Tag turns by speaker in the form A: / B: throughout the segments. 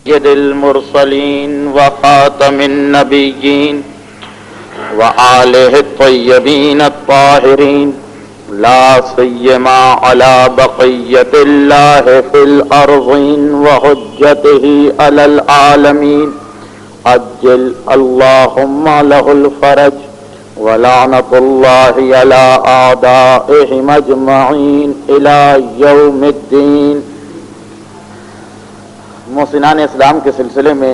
A: سید المرسلین وخاتم النبیین وآلہ الطیبین الطاہرین لا سیما علی بقیت اللہ فی الارضین وحجتہ علی العالمین عجل اللہم لہ الفرج ولعنت اللہ علی اعدائہم اجمعین الی یوم الدین۔ محسنان اسلام کے سلسلے میں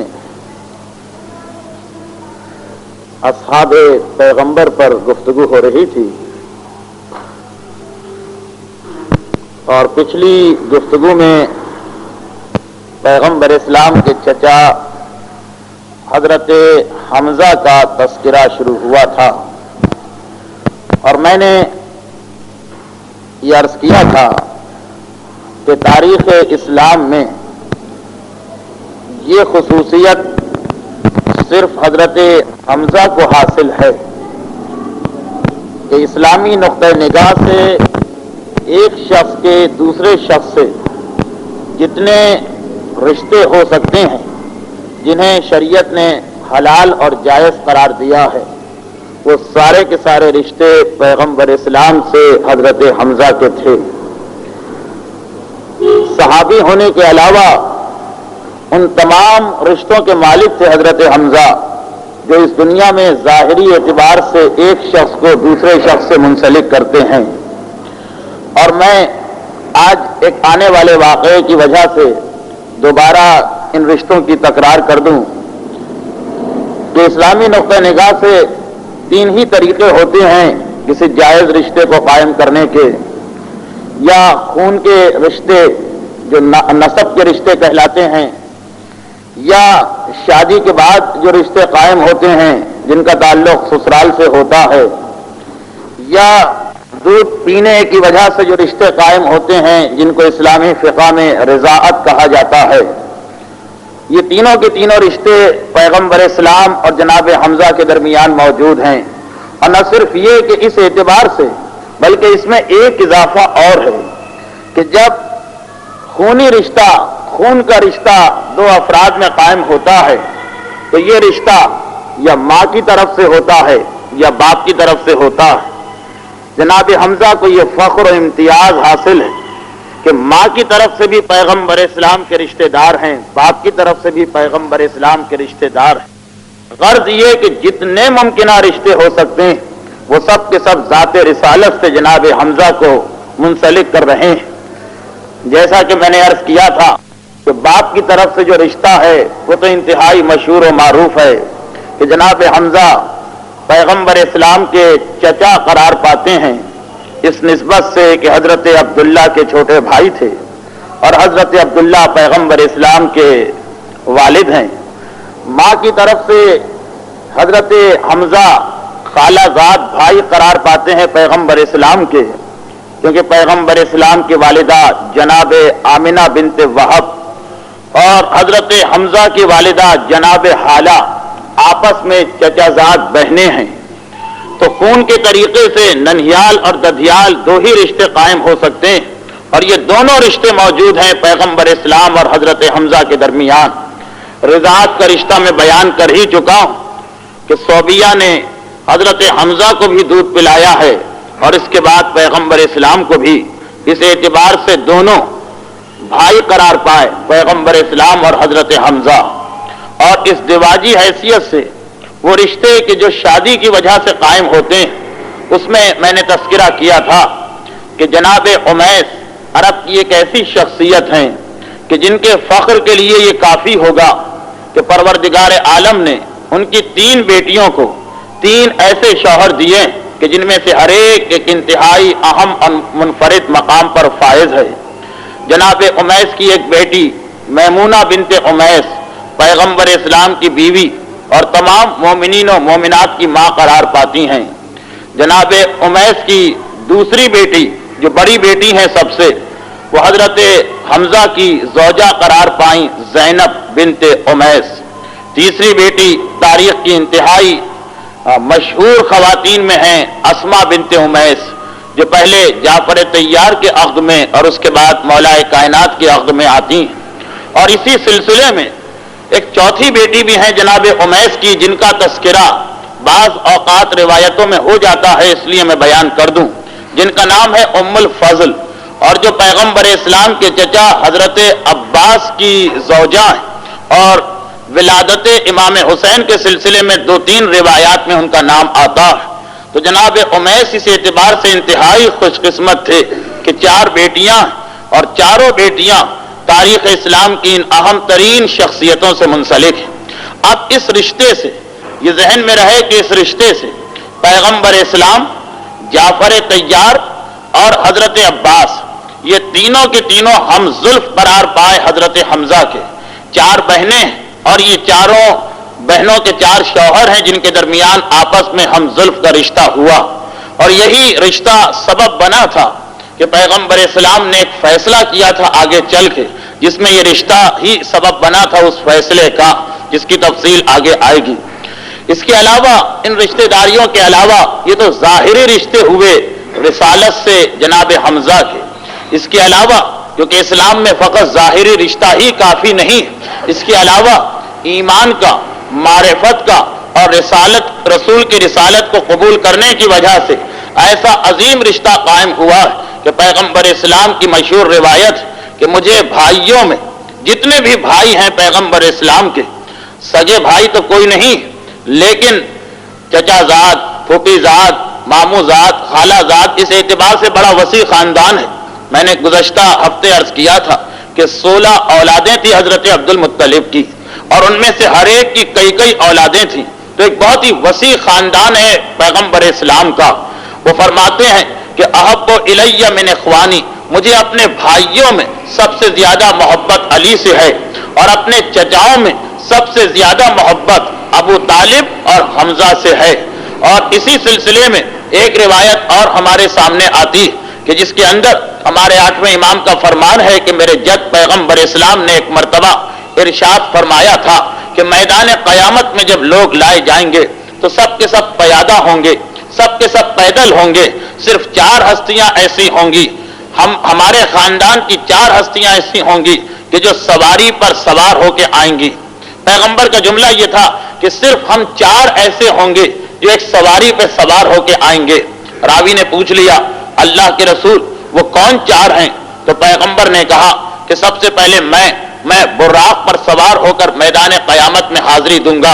A: اصحاب پیغمبر پر گفتگو ہو رہی تھی، اور پچھلی گفتگو میں پیغمبر اسلام کے چچا حضرت حمزہ کا تذکرہ شروع ہوا تھا، اور میں نے یہ عرض کیا تھا کہ تاریخ اسلام میں یہ خصوصیت صرف حضرت حمزہ کو حاصل ہے کہ اسلامی نقطہ نگاہ سے ایک شخص کے دوسرے شخص سے جتنے رشتے ہو سکتے ہیں جنہیں شریعت نے حلال اور جائز قرار دیا ہے، وہ سارے کے سارے رشتے پیغمبر اسلام سے حضرت حمزہ کے تھے۔ صحابی ہونے کے علاوہ ان تمام رشتوں کے مالک تھے حضرت حمزہ، جو اس دنیا میں ظاہری اعتبار سے ایک شخص کو دوسرے شخص سے منسلک کرتے ہیں۔ اور میں آج ایک آنے والے واقعے کی وجہ سے دوبارہ ان رشتوں کی تکرار کر دوں کہ اسلامی نقطہ نگاہ سے تین ہی طریقے ہوتے ہیں کسی جائز رشتے کو قائم کرنے کے، یا خون کے رشتے جو نسب کے رشتے کہلاتے ہیں، یا شادی کے بعد جو رشتے قائم ہوتے ہیں جن کا تعلق سسرال سے ہوتا ہے، یا دودھ پینے کی وجہ سے جو رشتے قائم ہوتے ہیں جن کو اسلامی فقہ میں رضاعت کہا جاتا ہے۔ یہ تینوں کے تینوں رشتے پیغمبر اسلام اور جناب حمزہ کے درمیان موجود ہیں، اور نہ صرف یہ کہ اس اعتبار سے، بلکہ اس میں ایک اضافہ اور ہے کہ جب خونی رشتہ، خون کا رشتہ دو افراد میں قائم ہوتا ہے تو یہ رشتہ یا ماں کی طرف سے ہوتا ہے یا باپ کی طرف سے ہوتا ہے۔ جناب حمزہ کو یہ فخر و امتیاز حاصل ہے کہ ماں کی طرف سے بھی پیغمبر اسلام کے رشتہ دار ہیں، باپ کی طرف سے بھی پیغمبر اسلام کے رشتہ دار ہیں۔ غرض یہ کہ جتنے ممکنہ رشتے ہو سکتے ہیں وہ سب کے سب ذات رسالت سے جناب حمزہ کو منسلک کر رہے ہیں۔ جیسا کہ میں نے عرض کیا تھا کہ باپ کی طرف سے جو رشتہ ہے وہ تو انتہائی مشہور و معروف ہے کہ جناب حمزہ پیغمبر اسلام کے چچا قرار پاتے ہیں، اس نسبت سے کہ حضرت عبداللہ کے چھوٹے بھائی تھے، اور حضرت عبداللہ پیغمبر اسلام کے والد ہیں۔ ماں کی طرف سے حضرت حمزہ خالہ زاد بھائی قرار پاتے ہیں پیغمبر اسلام کے، کیونکہ پیغمبر اسلام کی والدہ جناب آمنہ بنت وہب اور حضرت حمزہ کی والدہ جناب حالہ آپس میں چچا زاد بہنیں ہیں، تو خون کے طریقے سے ننہیال اور ددھیال دو ہی رشتے قائم ہو سکتے ہیں، اور یہ دونوں رشتے موجود ہیں پیغمبر اسلام اور حضرت حمزہ کے درمیان۔ رضاعت کا رشتہ میں بیان کر ہی چکا ہوں کہ صوبیہ نے حضرت حمزہ کو بھی دودھ پلایا ہے، اور اس کے بعد پیغمبر اسلام کو بھی، اس اعتبار سے دونوں بھائی قرار پائے پیغمبر اسلام اور حضرت حمزہ۔ اور اس دیواجی حیثیت سے وہ رشتے کہ جو شادی کی وجہ سے قائم ہوتے ہیں، اس میں نے تذکرہ کیا تھا کہ جناب امیس عرب کی ایک ایسی شخصیت ہیں کہ جن کے فخر کے لیے یہ کافی ہوگا کہ پروردگار عالم نے ان کی تین بیٹیوں کو تین ایسے شوہر دیے کہ جن میں سے ہر ایک انتہائی اہم اور منفرد مقام پر فائز ہے۔ جناب امیس کی ایک بیٹی میمونہ بنت امیس پیغمبر اسلام کی بیوی اور تمام مومنین و مومنات کی ماں قرار پاتی ہیں۔ جناب امیس کی دوسری بیٹی جو بڑی بیٹی ہیں سب سے، وہ حضرت حمزہ کی زوجہ قرار پائیں زینب بنت امیس۔ تیسری بیٹی تاریخ کی انتہائی مشہور خواتین میں ہیں اسماء بنت امیس، جو پہلے جعفر طیار کے عقد میں اور اس کے بعد مولا کائنات کے عقد میں آتی ہیں۔ اور اسی سلسلے میں ایک چوتھی بیٹی بھی ہیں جناب امیس کی، جن کا تذکرہ بعض اوقات روایتوں میں ہو جاتا ہے، اس لیے میں بیان کر دوں، جن کا نام ہے ام الفضل، اور جو پیغمبر اسلام کے چچا حضرت عباس کی زوجہ ہیں، اور ولادت امام حسین کے سلسلے میں 2-3 روایات میں ان کا نام آتا ہے۔ تو جناب امیس اس اعتبار سے انتہائی خوش قسمت تھے کہ 4 بیٹیاں، اور چاروں بیٹیاں تاریخ اسلام کی ان اہم ترین شخصیتوں سے منسلک ہیں۔ اب اس رشتے سے یہ ذہن میں رہے کہ اس رشتے سے پیغمبر اسلام، جعفر طیار اور حضرت عباس، یہ تینوں کے تینوں ہم زلف قرار پائے حضرت حمزہ کے 4 بہنیں ہیں، اور یہ چاروں بہنوں کے 4 شوہر ہیں جن کے درمیان آپس میں ہم زلف کا رشتہ ہوا، اور یہی رشتہ سبب بنا تھا کہ پیغمبر اسلام نے ایک فیصلہ کیا تھا آگے چل کے، جس میں یہ رشتہ ہی سبب بنا تھا اس فیصلے کا، جس کی تفصیل آگے آئے گی۔ اس کے علاوہ، ان رشتہ داریوں کے علاوہ، یہ تو ظاہری رشتے ہوئے رسالت سے جناب حمزہ کے، اس کے علاوہ کیونکہ اسلام میں فقط ظاہری رشتہ ہی کافی نہیں، اس کے علاوہ ایمان کا، معرفت کا اور رسول کی رسالت کو قبول کرنے کی وجہ سے ایسا عظیم رشتہ قائم ہوا ہے کہ پیغمبر اسلام کی مشہور روایت کہ مجھے بھائیوں میں جتنے بھی بھائی ہیں پیغمبر اسلام کے، سگے بھائی تو کوئی نہیں، لیکن چچا زاد، پھوپھی زاد، ماموں زاد، خالہ زاد، اس اعتبار سے بڑا وسیع خاندان ہے۔ میں نے گزشتہ ہفتے عرض کیا تھا کہ 16 اولادیں تھی حضرت عبد المطلب کی، اور ان میں سے ہر ایک کی کئی اولادیں تھیں، تو ایک بہت ہی وسیع خاندان ہے پیغمبر اسلام کا۔ وہ فرماتے ہیں کہ احب الی من اخوانی، مجھے اپنے بھائیوں میں سب سے زیادہ محبت علی سے ہے، اور اپنے چچاؤں میں سب سے زیادہ محبت ابو طالب اور حمزہ سے ہے۔ اور اسی سلسلے میں ایک روایت اور ہمارے سامنے آتی کہ جس کے اندر ہمارے 8ویں امام کا فرمان ہے کہ میرے جد پیغمبر اسلام نے ایک مرتبہ ارشاد فرمایا تھا کہ میدان قیامت میں جب لوگ لائے جائیں گے تو سب کے سب پیادہ ہوں گے، سب کے سب پیدل ہوں گے، صرف 4 ہستیاں ایسی ہوں گی، ہمارے خاندان کی 4 ہستیاں ایسی ہوں گی کہ جو سواری پر سوار ہو کے آئیں گی۔ پیغمبر کا جملہ یہ تھا کہ صرف ہم 4 ایسے ہوں گے جو ایک سواری پہ سوار ہو کے آئیں گے۔ راوی نے پوچھ لیا اللہ کے رسول وہ کون 4 ہیں؟ تو پیغمبر نے کہا کہ سب سے پہلے میں براق پر سوار ہو کر میدان قیامت میں حاضری دوں گا،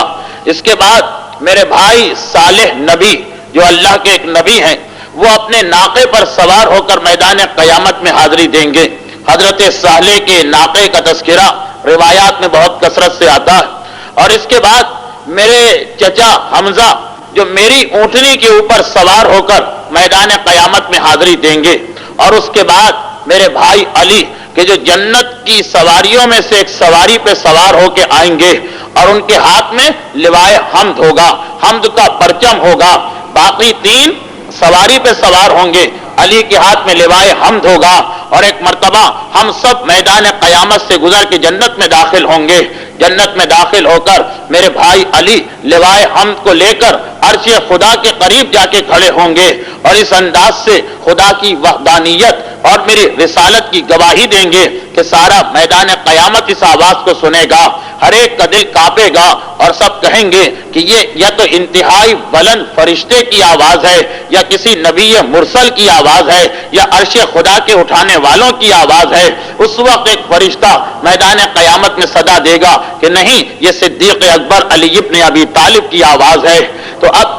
A: اس کے بعد میرے بھائی صالح نبی جو اللہ کے ایک نبی ہیں وہ اپنے ناقے پر سوار ہو کر میدان قیامت میں حاضری دیں گے۔ حضرت صالح کے ناقے کا تذکرہ روایات میں بہت کثرت سے آتا ہے، اور اس کے بعد میرے چچا حمزہ جو میری اونٹنی کے اوپر سوار ہو کر میدان قیامت میں حاضری دیں گے، اور اس کے بعد میرے بھائی علی کہ جو جنت کی سواریوں میں سے ایک سواری پہ سوار ہو کے آئیں گے، اور ان کے ہاتھ میں لوائے حمد ہوگا، حمد کا پرچم ہوگا۔ باقی 3 سواری پہ سوار ہوں گے، علی کے ہاتھ میں لوائے حمد ہوگا، اور ایک مرتبہ ہم سب میدان قیامت سے گزر کے جنت میں داخل ہوں گے۔ جنت میں داخل ہو کر میرے بھائی علی لوائے حمد کو لے کر عرش خدا کے قریب جا کے کھڑے ہوں گے، اور اس انداز سے خدا کی وحدانیت اور میری رسالت کی گواہی دیں گے کہ سارا میدان قیامت اس آواز کو سنے گا، ہر ایک کا دل کانپے گا، اور سب کہیں گے کہ یہ یا تو انتہائی بلند فرشتے کی آواز ہے، یا کسی نبی مرسل کی آواز ہے، یا عرش خدا کے اٹھانے والوں کی آواز ہے۔ اس وقت ایک فرشتہ میدان قیامت میں صدا دے گا کہ نہیں، یہ صدیق اکبر علی ابن ابی طالب کی آواز ہے۔ تو اب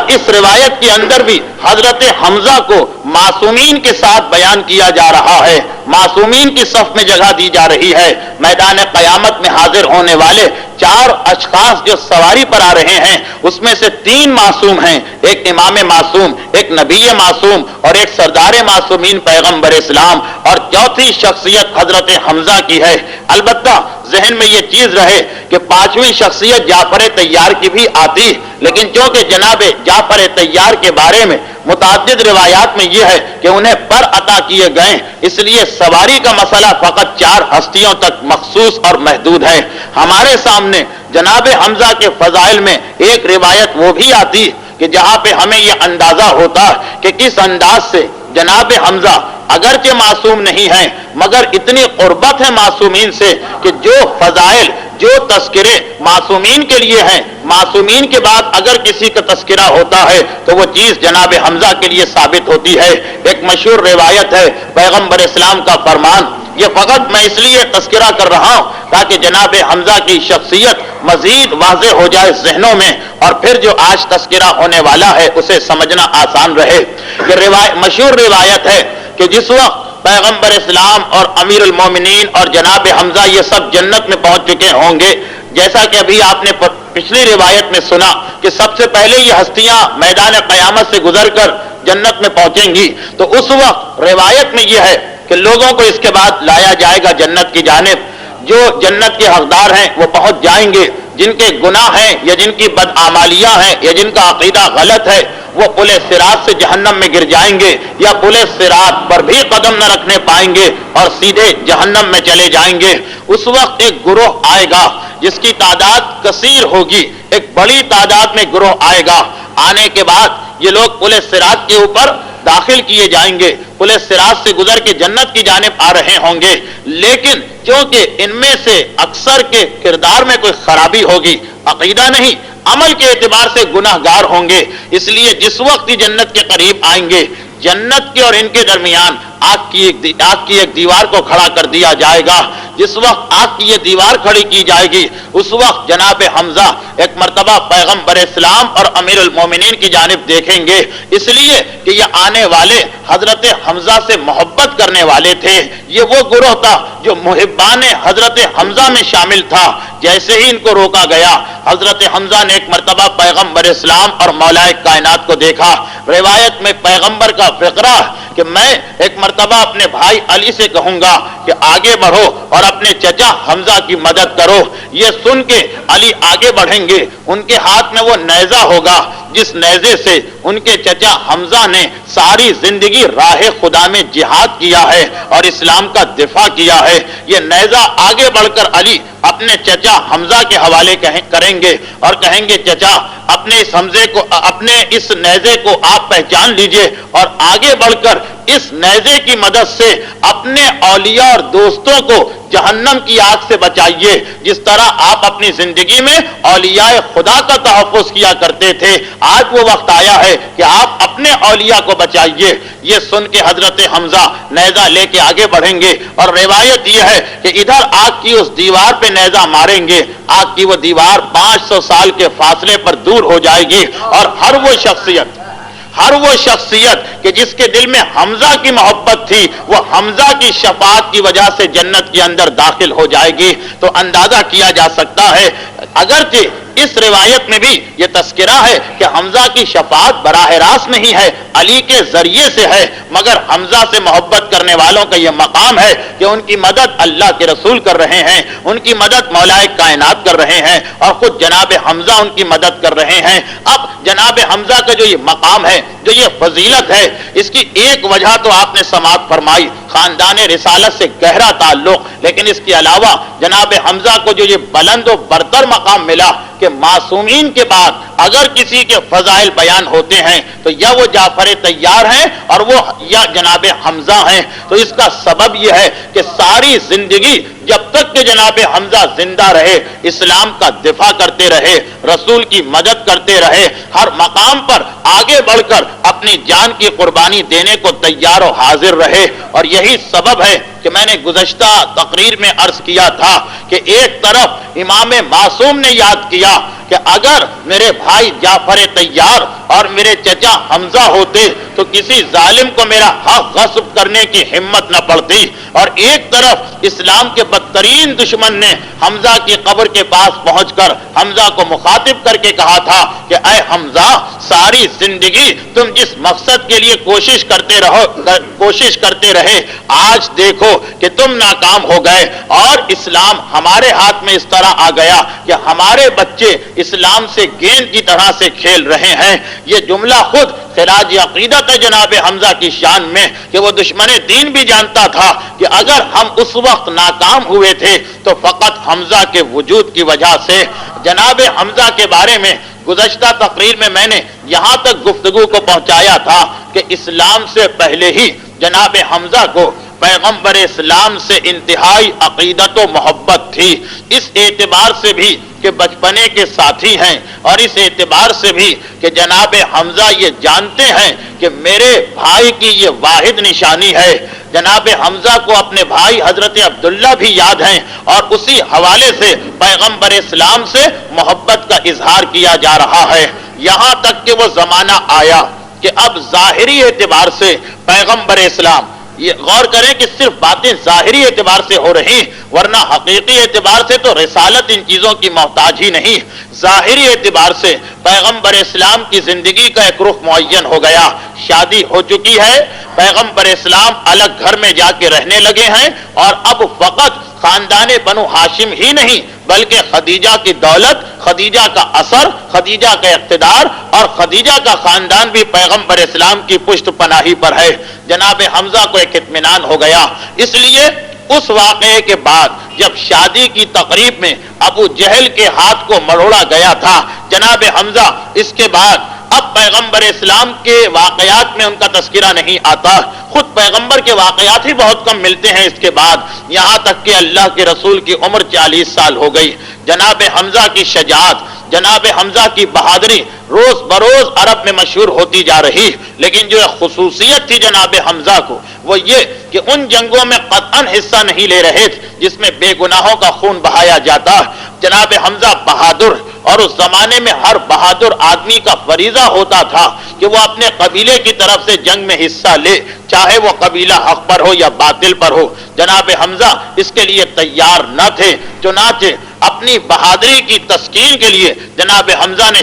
A: اس روایت کے اندر بھی حضرت حمزہ کو معصومین کے ساتھ بیان کیا جا رہا ہے، معصومین کی صف میں جگہ دی جا رہی ہے۔ میدان قیامت میں حاضر ہونے والے 4 اشخاص جو سواری پر آ رہے ہیں اس میں سے 3 معصوم ہیں، ایک امام معصوم، ایک نبی معصوم، اور ایک سردار معصومین پیغمبر اسلام، اور چوتھی شخصیت حضرت حمزہ کی ہے۔ البتہ ذہن میں یہ چیز رہے کہ 5ویں شخصیت جعفر طیار کی بھی آتی، لیکن چونکہ جناب جعفر طیار کے بارے میں متعدد روایات میں یہ ہے کہ انہیں پر عطا کیے گئے، اس لیے سواری کا مسئلہ فقط 4 ہستیوں تک مخصوص اور محدود ہے۔ ہمارے سامنے جناب حمزہ کے فضائل میں ایک روایت وہ بھی آتی کہ جہاں پہ ہمیں یہ اندازہ ہوتا کہ کس انداز سے جناب حمزہ اگرچہ معصوم نہیں ہیں مگر اتنی قربت ہے معصومین سے کہ جو فضائل جو تذکرے معصومین کے لیے ہیں، معصومین کے بعد اگر کسی کا تذکرہ ہوتا ہے تو وہ چیز جناب حمزہ کے لیے ثابت ہوتی ہے۔ ایک مشہور روایت ہے پیغمبر اسلام کا فرمان، یہ فقط میں اس لیے تذکرہ کر رہا ہوں تاکہ جناب حمزہ کی شخصیت مزید واضح ہو جائے ذہنوں میں، اور پھر جو آج تذکرہ ہونے والا ہے اسے سمجھنا آسان رہے۔ یہ مشہور روایت ہے کہ جس وقت پیغمبر اسلام اور امیر المومنین اور جناب حمزہ یہ سب جنت میں پہنچ چکے ہوں گے، جیسا کہ ابھی آپ نے پچھلی روایت میں سنا کہ سب سے پہلے یہ ہستیاں میدان قیامت سے گزر کر جنت میں پہنچیں گی، تو اس وقت روایت میں یہ ہے کہ لوگوں کو اس کے بعد لایا جائے گا جنت کی جانب۔ جو جنت کے حقدار ہیں وہ پہنچ جائیں گے، جن کے گناہ ہیں یا جن کی بدعمالیاں ہیں یا جن کا عقیدہ غلط ہے وہ پل صراط سے جہنم میں گر جائیں گے یا پل صراط پر بھی قدم نہ رکھنے پائیں گے اور سیدھے جہنم میں چلے جائیں گے۔ اس وقت ایک گروہ آئے گا جس کی تعداد کثیر ہوگی، ایک بڑی تعداد میں گروہ آئے گا۔ آنے کے بعد یہ لوگ پل صراط کے اوپر داخل کیے جائیں گے، پل صراط سے گزر کے جنت کی جانب آ رہے ہوں گے، لیکن چونکہ ان میں سے اکثر کے کردار میں کوئی خرابی ہوگی، عقیدہ نہیں عمل کے اعتبار سے گناہ گار ہوں گے، اس لیے جس وقت ہی جنت کے قریب آئیں گے جنت کے اور ان کے درمیان آگ کی ایک دیوار کو کھڑا کر دیا جائے گا۔ جس وقت آگ کی یہ دیوار کھڑی کی جائے گی اس وقت جناب حمزہ ایک مرتبہ پیغمبر اسلام اور امیر المومنین کی جانب دیکھیں گے، اس لیے کہ یہ آنے والے حضرت حمزہ سے محبت کرنے والے تھے۔ یہ وہ گروہ تھا جو محبان حضرت حمزہ میں شامل تھا۔ جیسے ہی ان کو روکا گیا حضرت حمزہ نے ایک مرتبہ پیغمبر اسلام اور مولا کائنات کو دیکھا۔ روایت میں پیغمبر کا فقرہ کہ میں ایک مرتبہ اپنے بھائی علی سے کہوں گا کہ آگے بڑھو اور اپنے چچا حمزہ کی مدد کرو۔ یہ سن کے علی آگے بڑھیں گے، ان کے ہاتھ میں وہ نیزہ ہوگا جس نیزے سے ان کے چچا حمزہ نے ساری زندگی راہ خدا میں جہاد کیا ہے اور اسلام کا دفاع کیا ہے۔ یہ نیزہ آگے بڑھ کر علی اپنے چچا حمزہ کے حوالے کریں گے اور کہیں گے چچا اپنے اس نیزے کو آپ پہچان لیجئے اور آگے بڑھ کر اس نیزے کی مدد سے اپنے اولیاء اور دوستوں کو جہنم کی آگ سے بچائیے، جس طرح آپ اپنی زندگی میں اولیاء خدا کا تحفظ کیا کرتے تھے۔ آج وہ وقت آیا ہے کہ آپ اپنے اولیاء کو بچائیے۔ یہ سن کے حضرت حمزہ نیزہ لے کے آگے بڑھیں گے اور روایت یہ ہے کہ ادھر آگ کی اس دیوار پہ نیزہ ماریں گے، آگ کی وہ دیوار 500 سال کے فاصلے پر دور ہو جائے گی اور ہر وہ شخصیت کہ جس کے دل میں حمزہ کی محبت تھی وہ حمزہ کی شفاعت کی وجہ سے جنت کے اندر داخل ہو جائے گی۔ تو اندازہ کیا جا سکتا ہے اگرچہ اس روایت میں بھی یہ تذکرہ ہے کہ حمزہ کی شفاعت براہ راست نہیں ہے، علی کے ذریعے سے ہے، مگر حمزہ سے محبت کرنے والوں کا یہ مقام ہے کہ ان کی مدد اللہ کے رسول کر رہے ہیں، ان کی مدد مولا کائنات کر رہے ہیں اور خود جناب حمزہ ان کی مدد کر رہے ہیں۔ اب جناب حمزہ کا جو یہ مقام ہے، جو یہ فضیلت ہے، اس کی ایک وجہ تو آپ نے سماعت فرمائی، خاندان رسالت سے گہرا تعلق، لیکن اس کے علاوہ جناب حمزہ کو جو یہ بلند و برتر مقام ملا کہ معصومین کے بعد اگر کسی کے فضائل بیان ہوتے ہیں تو یا وہ جعفر طیار ہیں اور وہ یا جناب حمزہ ہیں۔ تو اس کا سبب یہ ہے کہ ساری زندگی جب تک کہ جناب حمزہ زندہ رہے اسلام کا دفاع کرتے رہے، رسول کی مدد کرتے رہے، ہر مقام پر آگے بڑھ کر اپنی جان کی قربانی دینے کو تیار و حاضر رہے۔ اور یہی سبب ہے کہ میں نے گزشتہ تقریر میں عرض کیا تھا کہ ایک طرف امام معصوم نے یاد کیا کہ اگر میرے بھائی جعفر طیار اور میرے چچا حمزہ ہوتے تو کسی ظالم کو میرا حق غصب کرنے کی ہمت نہ پڑتی، اور ایک طرف اسلام کے بدترین دشمن نے حمزہ کی قبر کے پاس پہنچ کر حمزہ کو مخاطب کر کے کہا تھا کہ اے حمزہ، ساری زندگی تم جس مقصد کے لیے کوشش کرتے رہے، آج دیکھو کہ تم ناکام ہو گئے اور اسلام ہمارے ہاتھ میں اس طرح آ گیا کہ ہمارے بچے اسلام سے گیند کی طرح سے کھیل رہے ہیں۔ یہ جملہ خود خراج عقیدت ہے جناب حمزہ کی شان میں کہ وہ دشمن دین بھی جانتا تھا کہ اگر ہم اس وقت ناکام ہوئے تھے تو فقط حمزہ کے وجود کی وجہ سے۔ جناب حمزہ کے بارے میں گزشتہ تقریر میں نے یہاں تک گفتگو کو پہنچایا تھا کہ اسلام سے پہلے ہی جناب حمزہ کو پیغمبر اسلام سے انتہائی عقیدت و محبت تھی، اس اعتبار سے بھی کہ بچپنے کے ساتھی ہیں، اور اس اعتبار سے بھی کہ جناب حمزہ یہ جانتے ہیں کہ میرے بھائی کی یہ واحد نشانی ہے۔ جناب حمزہ کو اپنے بھائی حضرت عبداللہ بھی یاد ہیں، اور اسی حوالے سے پیغمبر اسلام سے محبت کا اظہار کیا جا رہا ہے، یہاں تک کہ وہ زمانہ آیا کہ اب ظاہری اعتبار سے پیغمبر اسلام، یہ غور کریں کہ صرف باتیں ظاہری اعتبار سے ہو رہی، ورنہ حقیقی اعتبار سے تو رسالت ان چیزوں کی محتاج ہی نہیں۔ ظاہری اعتبار سے پیغمبر اسلام کی زندگی کا ایک رخ معین ہو گیا، شادی ہو چکی ہے، پیغمبر اسلام الگ گھر میں جا کے رہنے لگے ہیں، اور اب فقط خاندان بنو ہاشم ہی نہیں بلکہ خدیجہ کی دولت، خدیجہ کا اثر، خدیجہ کا اقتدار اور خدیجہ کا خاندان بھی پیغمبر اسلام کی پشت پناہی پر ہے۔ جناب حمزہ کو ایک اطمینان ہو گیا، اس لیے اس واقعے کے بعد جب شادی کی تقریب میں ابو جہل کے ہاتھ کو مروڑا گیا تھا جناب حمزہ، اس کے بعد اب پیغمبر اسلام کے واقعات میں ان کا تذکرہ نہیں آتا، خود پیغمبر کے واقعات ہی بہت کم ملتے ہیں اس کے بعد، یہاں تک کہ اللہ کے رسول کی عمر 40 سال ہو گئی۔ جناب حمزہ کی شجاعت، جناب حمزہ کی بہادری روز بروز عرب میں مشہور ہوتی جا رہی، لیکن جو خصوصیت تھی جناب حمزہ کو وہ یہ کہ ان جنگوں میں قطعاً حصہ نہیں لے رہے تھے جس میں بے گناہوں کا خون بہایا جاتا۔ جناب حمزہ بہادر، اور اس زمانے میں ہر بہادر آدمی کا فریضہ ہوتا تھا کہ وہ اپنے قبیلے کی طرف سے جنگ میں حصہ لے، چاہے وہ قبیلہ حق پر ہو یا باطل پر ہو۔ جناب حمزہ اس کے لیے تیار نہ تھے، چنانچہ اپنی بہادری کی تسکین کے لیے جناب حمزہ نے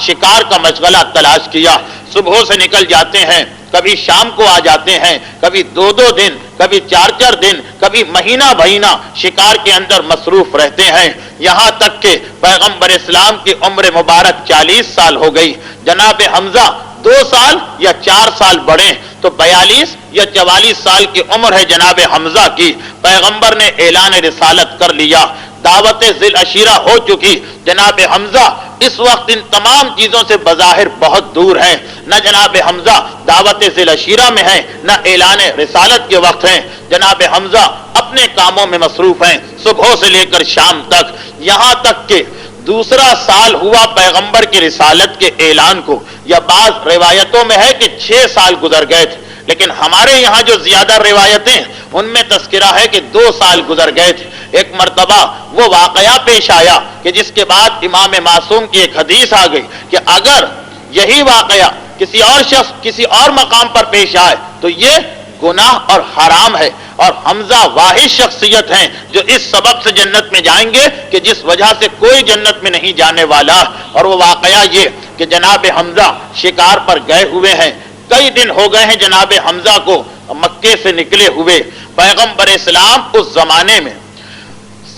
A: شکار کا مشغلہ تلاش کیا۔ صبح سے نکل جاتے ہیں، کبھی شام کو آ جاتے ہیں، کبھی 2 دن، کبھی 4 دن، کبھی مہینہ مہینہ شکار کے اندر مصروف رہتے ہیں، یہاں تک کہ پیغمبر اسلام کی عمر مبارک 40 سال ہو گئی۔ جناب حمزہ 2 سال یا 4 سال بڑھے تو 42 یا 44 سال کی عمر ہے جناب حمزہ کی، پیغمبر نے اعلان رسالت کر لیا، دعوت ذی العشیرہ ہو چکی۔ جناب حمزہ اس وقت ان تمام چیزوں سے بظاہر بہت دور ہیں، نہ جناب حمزہ دعوت ذی العشیرہ میں ہیں، نہ اعلان رسالت کے وقت ہیں۔ جناب حمزہ اپنے کاموں میں مصروف ہیں صبح سے لے کر شام تک، یہاں تک کہ 2 سال ہوا پیغمبر کی رسالت کے اعلان کو، یا بعض روایتوں میں ہے کہ 6 سال گزر گئے تھے، لیکن ہمارے یہاں جو زیادہ روایتیں ان میں تذکرہ ہے کہ 2 سال گزر گئے تھے۔ ایک مرتبہ وہ واقعہ پیش آیا کہ جس کے بعد امام معصوم کی ایک حدیث آ گئی کہ اگر یہی واقعہ کسی اور شخص کسی اور مقام پر پیش آئے تو یہ گناہ اور حرام ہے، اور حمزہ واحد شخصیت ہیں جو اس سبب سے جنت میں جائیں گے کہ جس وجہ سے کوئی جنت میں نہیں جانے والا، اور وہ واقعہ یہ کہ جناب حمزہ شکار پر گئے ہوئے ہیں، کئی دن ہو گئے ہیں جناب حمزہ کو مکے سے نکلے ہوئے۔ پیغمبر اسلام اس زمانے میں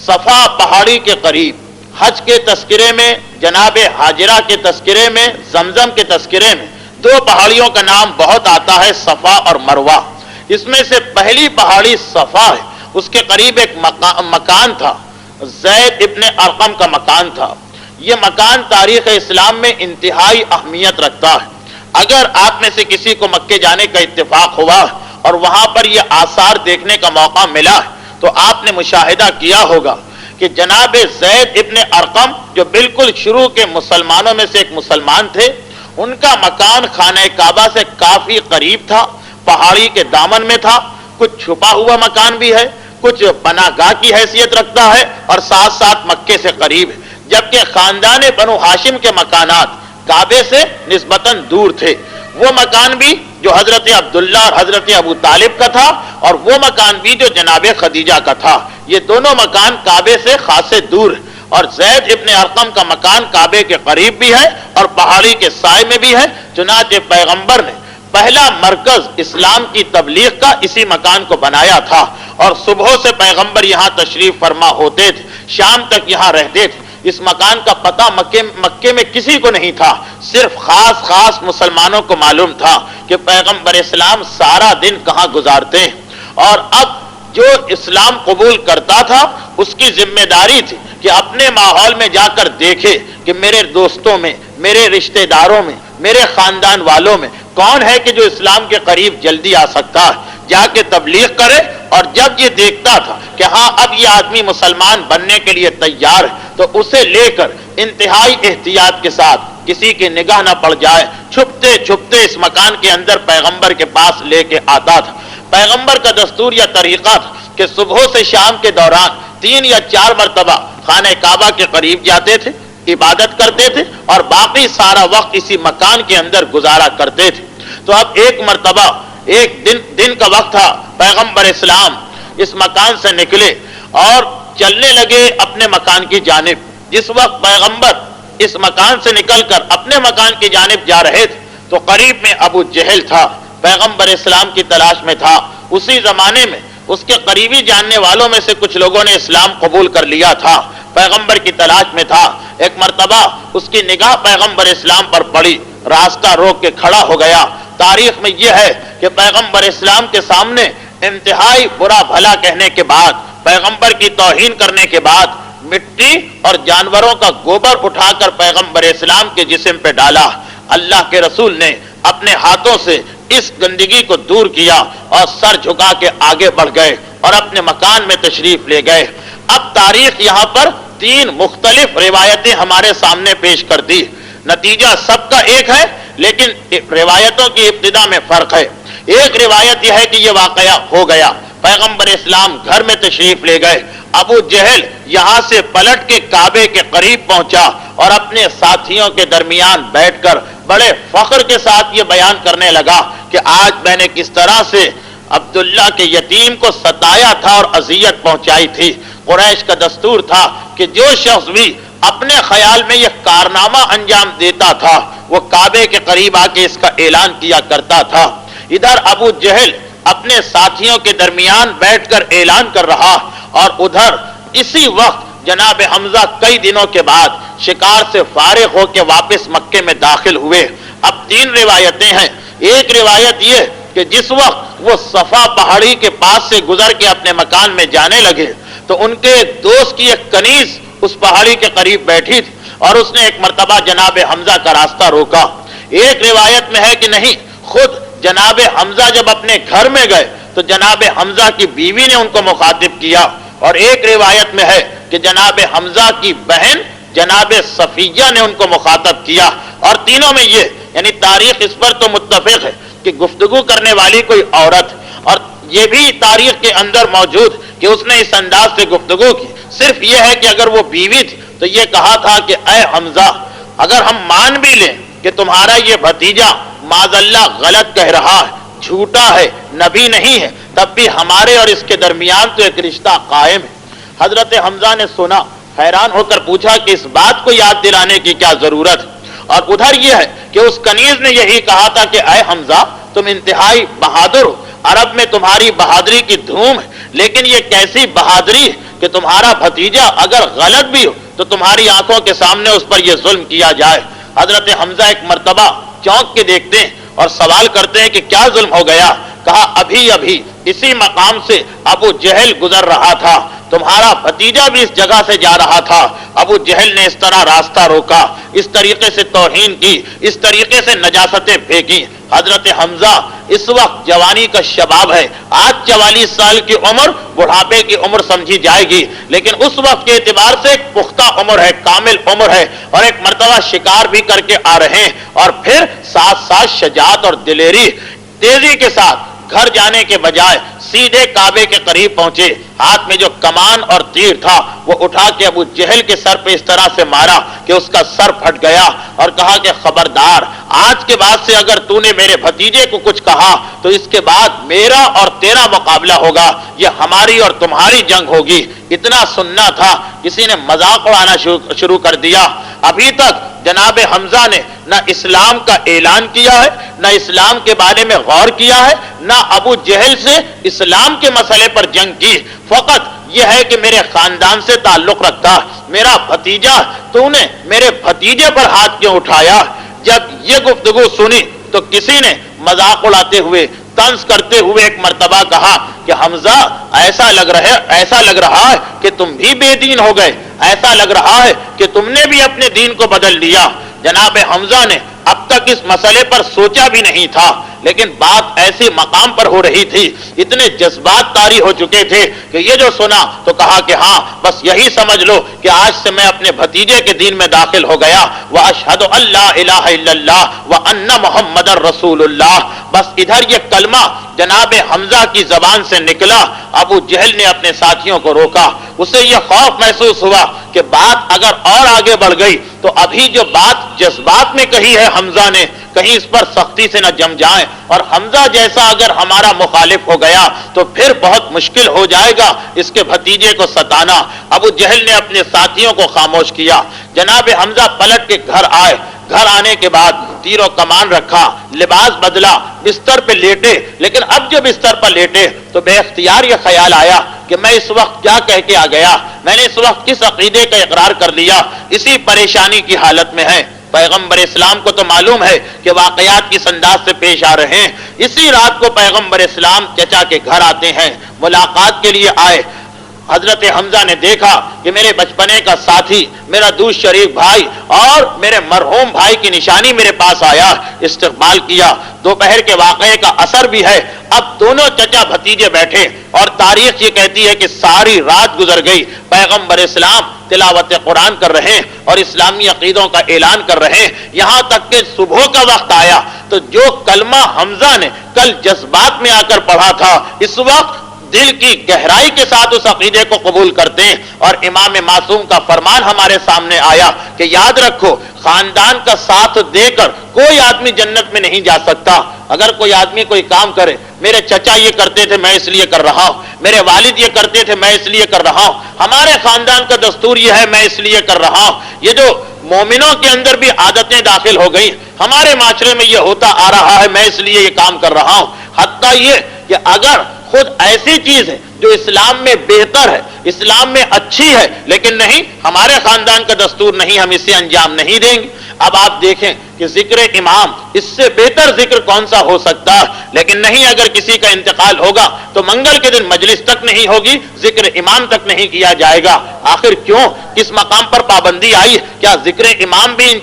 A: صفا پہاڑی کے قریب، حج کے تذکرے میں، جناب حاجرہ کے تذکرے میں، زمزم کے تذکرے میں 2 پہاڑیوں کا نام بہت آتا ہے، صفا اور مروہ۔ اس میں سے پہلی پہاڑی صفا ہے، اس کے قریب ایک مکان تھا، زید ابن ارقم کا مکان تھا۔ یہ مکان تاریخ اسلام میں انتہائی اہمیت رکھتا ہے۔ اگر آپ میں سے کسی کو مکے جانے کا اتفاق ہوا اور وہاں پر یہ آثار دیکھنے کا موقع ملا تو آپ نے مشاہدہ کیا ہوگا کہ جناب زید ابن ارقم جو بالکل شروع کے مسلمانوں میں سے ایک مسلمان تھے، ان کا مکان خانہ کعبہ سے کافی قریب تھا، پہاڑی کے دامن میں تھا، کچھ چھپا ہوا مکان بھی ہے، کچھ پناہ گاہ کی حیثیت رکھتا ہے، اور ساتھ ساتھ مکے سے قریب ہے، جبکہ خاندان بنو ہاشم کے مکانات کعبے سے نسبتاً دور تھے۔ وہ مکان بھی جو حضرت عبداللہ اور حضرت ابو طالب کا تھا، اور وہ مکان بھی جو جناب خدیجہ کا تھا، یہ دونوں مکان کعبے سے خاصے دور، اور زید ابن ارقم کا مکان کعبے کے قریب بھی ہے اور پہاڑی کے سائے میں بھی ہے۔ چنانچہ پیغمبر نے پہلا مرکز اسلام کی تبلیغ کا اسی مکان کو بنایا تھا، اور صبح سے پیغمبر یہاں تشریف فرما ہوتے تھے، شام تک یہاں رہتے تھے۔ اس مکان کا پتہ مکے میں کسی کو نہیں تھا، صرف خاص مسلمانوں کو معلوم تھا کہ پیغمبر اسلام سارا دن کہاں گزارتے ہیں، اور اب جو اسلام قبول کرتا تھا اس کی ذمہ داری تھی کہ اپنے ماحول میں جا کر دیکھے کہ میرے دوستوں میں، میرے رشتہ داروں میں، میرے خاندان والوں میں کون ہے کہ جو اسلام کے قریب جلدی آ سکتا ہے۔ جا کے تبلیغ کرے، اور جب یہ دیکھتا تھا کہ ہاں اب یہ آدمی مسلمان بننے کے لیے تیار ہے تو اسے لے کر انتہائی احتیاط کے ساتھ، کسی کی نگاہ نہ پڑ جائے، چھپتے چھپتے اس مکان کے اندر پیغمبر کے پاس لے کے آتا تھا۔ پیغمبر کا دستور یا طریقہ تھا کہ صبح سے شام کے دوران 3 یا 4 مرتبہ خانہ کعبہ کے قریب جاتے تھے، عبادت کرتے تھے، اور باقی سارا وقت اسی مکان کے اندر گزارا کرتے تھے۔ تو اب ایک مرتبہ ایک دن کا وقت تھا، پیغمبر اسلام اس مکان سے نکلے اور چلنے لگے اپنے مکان کی جانب۔ جس وقت پیغمبر اس مکان سے نکل کر اپنے مکان کی جانب جا رہے تھے تو قریب میں ابو جہل تھا، پیغمبر اسلام کی تلاش میں تھا۔ اسی زمانے میں اس کے قریبی جاننے والوں میں سے کچھ لوگوں نے اسلام قبول کر لیا تھا، پیغمبر کی تلاش میں تھا۔ ایک مرتبہ اس کی نگاہ پیغمبر اسلام پر پڑی، راستہ روک کے کھڑا ہو گیا۔ تاریخ میں یہ ہے کہ پیغمبر اسلام کے سامنے انتہائی برا بھلا کہنے کے بعد، پیغمبر کی توہین کرنے کے بعد، مٹی اور جانوروں کا گوبر اٹھا کر پیغمبر اسلام کے جسم پہ ڈالا۔ اللہ کے رسول نے اپنے ہاتھوں سے اس گندگی کو دور کیا اور سر جھکا کے آگے بڑھ گئے اور اپنے مکان میں تشریف لے گئے۔ اب تاریخ یہاں پر 3 مختلف روایتیں ہمارے سامنے پیش کر دی، نتیجہ سب کا ایک ہے لیکن روایتوں کی ابتدا میں فرق ہے۔ ایک روایت یہ ہے کہ یہ واقعہ ہو گیا، پیغمبر اسلام گھر میں تشریف لے گئے، ابو جہل یہاں سے پلٹ کے کعبے کے قریب پہنچا اور اپنے ساتھیوں کے درمیان بیٹھ کر بڑے فخر کے ساتھ یہ بیان کرنے لگا کہ آج میں نے کس طرح سے عبداللہ کے یتیم کو ستایا تھا اور اذیت پہنچائی تھی۔ قریش کا دستور تھا کہ جو شخص بھی اپنے خیال میں یہ کارنامہ انجام دیتا تھا وہ کعبے کے قریب آ کے اس کا اعلان کیا کرتا تھا۔ ادھر ابو جہل اپنے ساتھیوں کے درمیان بیٹھ کر اعلان کر رہا، اور ادھر اسی وقت جناب حمزہ کئی دنوں کے بعد شکار سے فارغ ہو کے واپس مکے میں داخل ہوئے۔ اب 3 روایتیں ہیں۔ ایک روایت یہ کہ جس وقت وہ صفا پہاڑی کے پاس سے گزر کے اپنے مکان میں جانے لگے تو ان کے دوست کی ایک کنیز اس پہاڑی کے قریب بیٹھی تھی اور اس نے ایک مرتبہ جناب حمزہ کا راستہ روکا۔ ایک روایت میں ہے کہ نہیں، خود جناب حمزہ جب اپنے گھر میں گئے تو جناب حمزہ کی بیوی نے ان کو مخاطب کیا، اور ایک روایت میں ہے کہ جناب حمزہ کی بہن جناب صفیہ نے ان کو مخاطب کیا۔ اور تینوں میں یہ یعنی تاریخ اس پر تو متفق ہے کہ گفتگو کرنے والی کوئی عورت، اور یہ بھی تاریخ کے اندر موجود کہ اس نے اس انداز سے گفتگو کی۔ صرف یہ ہے کہ اگر وہ بیوی تھی تو یہ کہا تھا کہ اے حمزہ، اگر ہم مان بھی لیں کہ تمہارا یہ بھتیجا معاذ اللہ غلط کہہ رہا ہے، جھوٹا ہے، نبی نہیں ہے، تب بھی ہمارے اور اس کے درمیان تو ایک رشتہ قائم ہے۔ حضرت حمزہ نے سنا، حیران ہو کر پوچھا کہ اس بات کو یاد دلانے کی کیا ضرورت ہے؟ اور ادھر یہ ہے کہ اس کنیز نے یہی کہا تھا کہ اے حمزہ، تم انتہائی بہادر ہو، عرب میں تمہاری بہادری کی دھوم ہے، لیکن یہ کیسی بہادری ہے کہ تمہارا بھتیجا اگر غلط بھی ہو تو تمہاری آنکھوں کے سامنے اس پر یہ ظلم کیا جائے۔ حضرت حمزہ ایک مرتبہ چونک کے دیکھتے ہیں اور سوال کرتے ہیں کہ کیا ظلم ہو گیا؟ کہا ابھی اسی مقام سے ابو جہل گزر رہا تھا، تمہارا بھتیجا بھی اس جگہ سے جا رہا تھا، ابو جہل نے اس طرح راستہ روکا، اس طریقے سے توہین کی، اس طریقے سے نجاستیں پھینکی۔ حضرت حمزہ اس وقت جوانی کا شباب ہے، آج 44 سال کی عمر بڑھاپے کی عمر سمجھی جائے گی، لیکن اس وقت کے اعتبار سے ایک پختہ عمر ہے، کامل عمر ہے، اور ایک مرتبہ شکار بھی کر کے آ رہے ہیں، اور پھر ساتھ ساتھ شجاعت اور دلیری، تیزی کے ساتھ گھر جانے کے بجائے سیدھے کعبے کے قریب پہنچے۔ ہاتھ میں جو کمان اور تیر تھا وہ اٹھا کے ابو جہل کے سر پہ اس طرح سے مارا کہ اس کا سر پھٹ گیا، اور کہا کہ خبردار، آج کے بعد سے اگر تو نے میرے بھتیجے کو کچھ کہا تو اس کے بعد میرا اور تیرا مقابلہ ہوگا، یہ ہماری اور تمہاری جنگ ہوگی۔ اتنا سننا تھا، کسی نے مذاق اڑانا شروع کر دیا۔ ابھی تک جناب حمزہ نے نہ اسلام کا اعلان کیا ہے، نہ اسلام کے بارے میں غور کیا ہے، نہ ابو جہل سے اسلام کے مسئلے پر جنگ کی، فقط یہ ہے کہ میرے خاندان سے تعلق رکھتا، میرا بھتیجا، تو نے میرے بھتیجے پر ہاتھ کیوں اٹھایا؟ جب یہ گفتگو سنی تو کسی نے مذاق اڑاتے ہوئے، طنز کرتے ہوئے ایک مرتبہ کہا کہ حمزہ، ایسا لگ رہا ہے کہ تم بھی بے دین ہو گئے، ایسا لگ رہا ہے کہ تم نے بھی اپنے دین کو بدل لیا۔ جناب حمزہ نے اب تک اس مسئلے پر سوچا بھی نہیں تھا، لیکن بات ایسی مقام پر ہو رہی تھی، اتنے جذبات طاری ہو چکے تھے کہ یہ جو سنا تو کہا کہ ہاں بس یہی سمجھ لو کہ آج سے میں اپنے بھتیجے کے دین میں داخل ہو گیا، وَأَشْهَدُ أَن لَّا إِلَٰهَ إِلَّا اللَّهُ وَأَنَّ مُحَمَّدًا رَّسُولُ اللَّهِ۔ بس ادھر یہ کلمہ جناب حمزہ کی زبان سے نکلا، ابو جہل نے اپنے ساتھیوں کو روکا، اسے یہ خوف محسوس ہوا کہ بات اگر اور آگے بڑھ گئی تو ابھی جو بات جذبات میں کہی ہے حمزہ نے، کہیں اس پر سختی سے نہ جم جائیں، اور حمزہ جیسا اگر ہمارا مخالف ہو گیا تو پھر بہت مشکل ہو جائے گا اس کے بھتیجے کو ستانا۔ ابو جہل نے اپنے ساتھیوں کو خاموش کیا، جناب حمزہ پلٹ کے گھر آئے، گھر آنے کے بعد تیر و کمان رکھا، لباس بدلا، بستر پہ لیٹے، لیکن اب جو بستر پر لیٹے تو بے اختیار یہ خیال آیا کہ میں اس وقت کیا کہہ کے آ گیا، میں نے اس وقت کس عقیدے کا اقرار کر لیا، اسی پریشانی کی حالت میں ہے۔ پیغمبر اسلام کو تو معلوم ہے کہ واقعات کس انداز سے پیش آ رہے ہیں۔ اسی رات کو پیغمبر اسلام چچا کے گھر آتے ہیں، ملاقات کے لیے آئے۔ حضرت حمزہ نے دیکھا کہ میرے بچپنے کا ساتھی، میرا دوست شریف بھائی اور میرے مرحوم بھائی کی نشانی میرے پاس آیا، استقبال کیا۔ دوپہر کے واقعے کا اثر بھی ہے، اب دونوں چچا بھتیجے بیٹھے اور تاریخ یہ کہتی ہے کہ ساری رات گزر گئی، پیغمبر اسلام تلاوت قرآن کر رہے ہیں اور اسلامی عقیدوں کا اعلان کر رہے ہیں، یہاں تک کہ صبح کا وقت آیا تو جو کلمہ حمزہ نے کل جذبات میں آ کر پڑھا تھا، اس وقت دل کی گہرائی کے ساتھ اس عقیدے کو قبول کرتے ہیں، اور امام معصوم کا فرمان ہمارے سامنے آیا کہ یاد رکھو خاندان کا ساتھ دے کر کوئی آدمی جنت میں نہیں جا سکتا۔ اگر کوئی آدمی کوئی کام کرے، میرے چچا یہ کرتے تھے میں اس لیے کر رہا ہوں، میرے والد یہ کرتے تھے میں اس لیے کر رہا ہوں، ہمارے خاندان کا دستور یہ ہے میں اس لیے کر رہا ہوں، یہ جو مومنوں کے اندر بھی عادتیں داخل ہو گئی، ہمارے معاشرے میں یہ ہوتا آ رہا ہے میں اس لیے یہ کام کر رہا ہوں، حتیٰ یہ کہ اگر خود ایسی چیز ہے جو اسلام میں بہتر ہے، اسلام میں اچھی ہے، لیکن نہیں ہمارے خاندان کا دستور نہیں، ہم اسے انجام نہیں دیں گے۔ اب آپ دیکھیں کہ ذکر امام اس سے بہتر ذکر کون سا ہو سکتا ہے، لیکن نہیں اگر کسی کا انتقال ہوگا تو منگل کے دن مجلس تک نہیں ہوگی، ذکر امام تک نہیں کیا جائے گا۔ آخر کیوں، کس مقام پر پابندی آئی؟ کیا ذکر امام بھی ان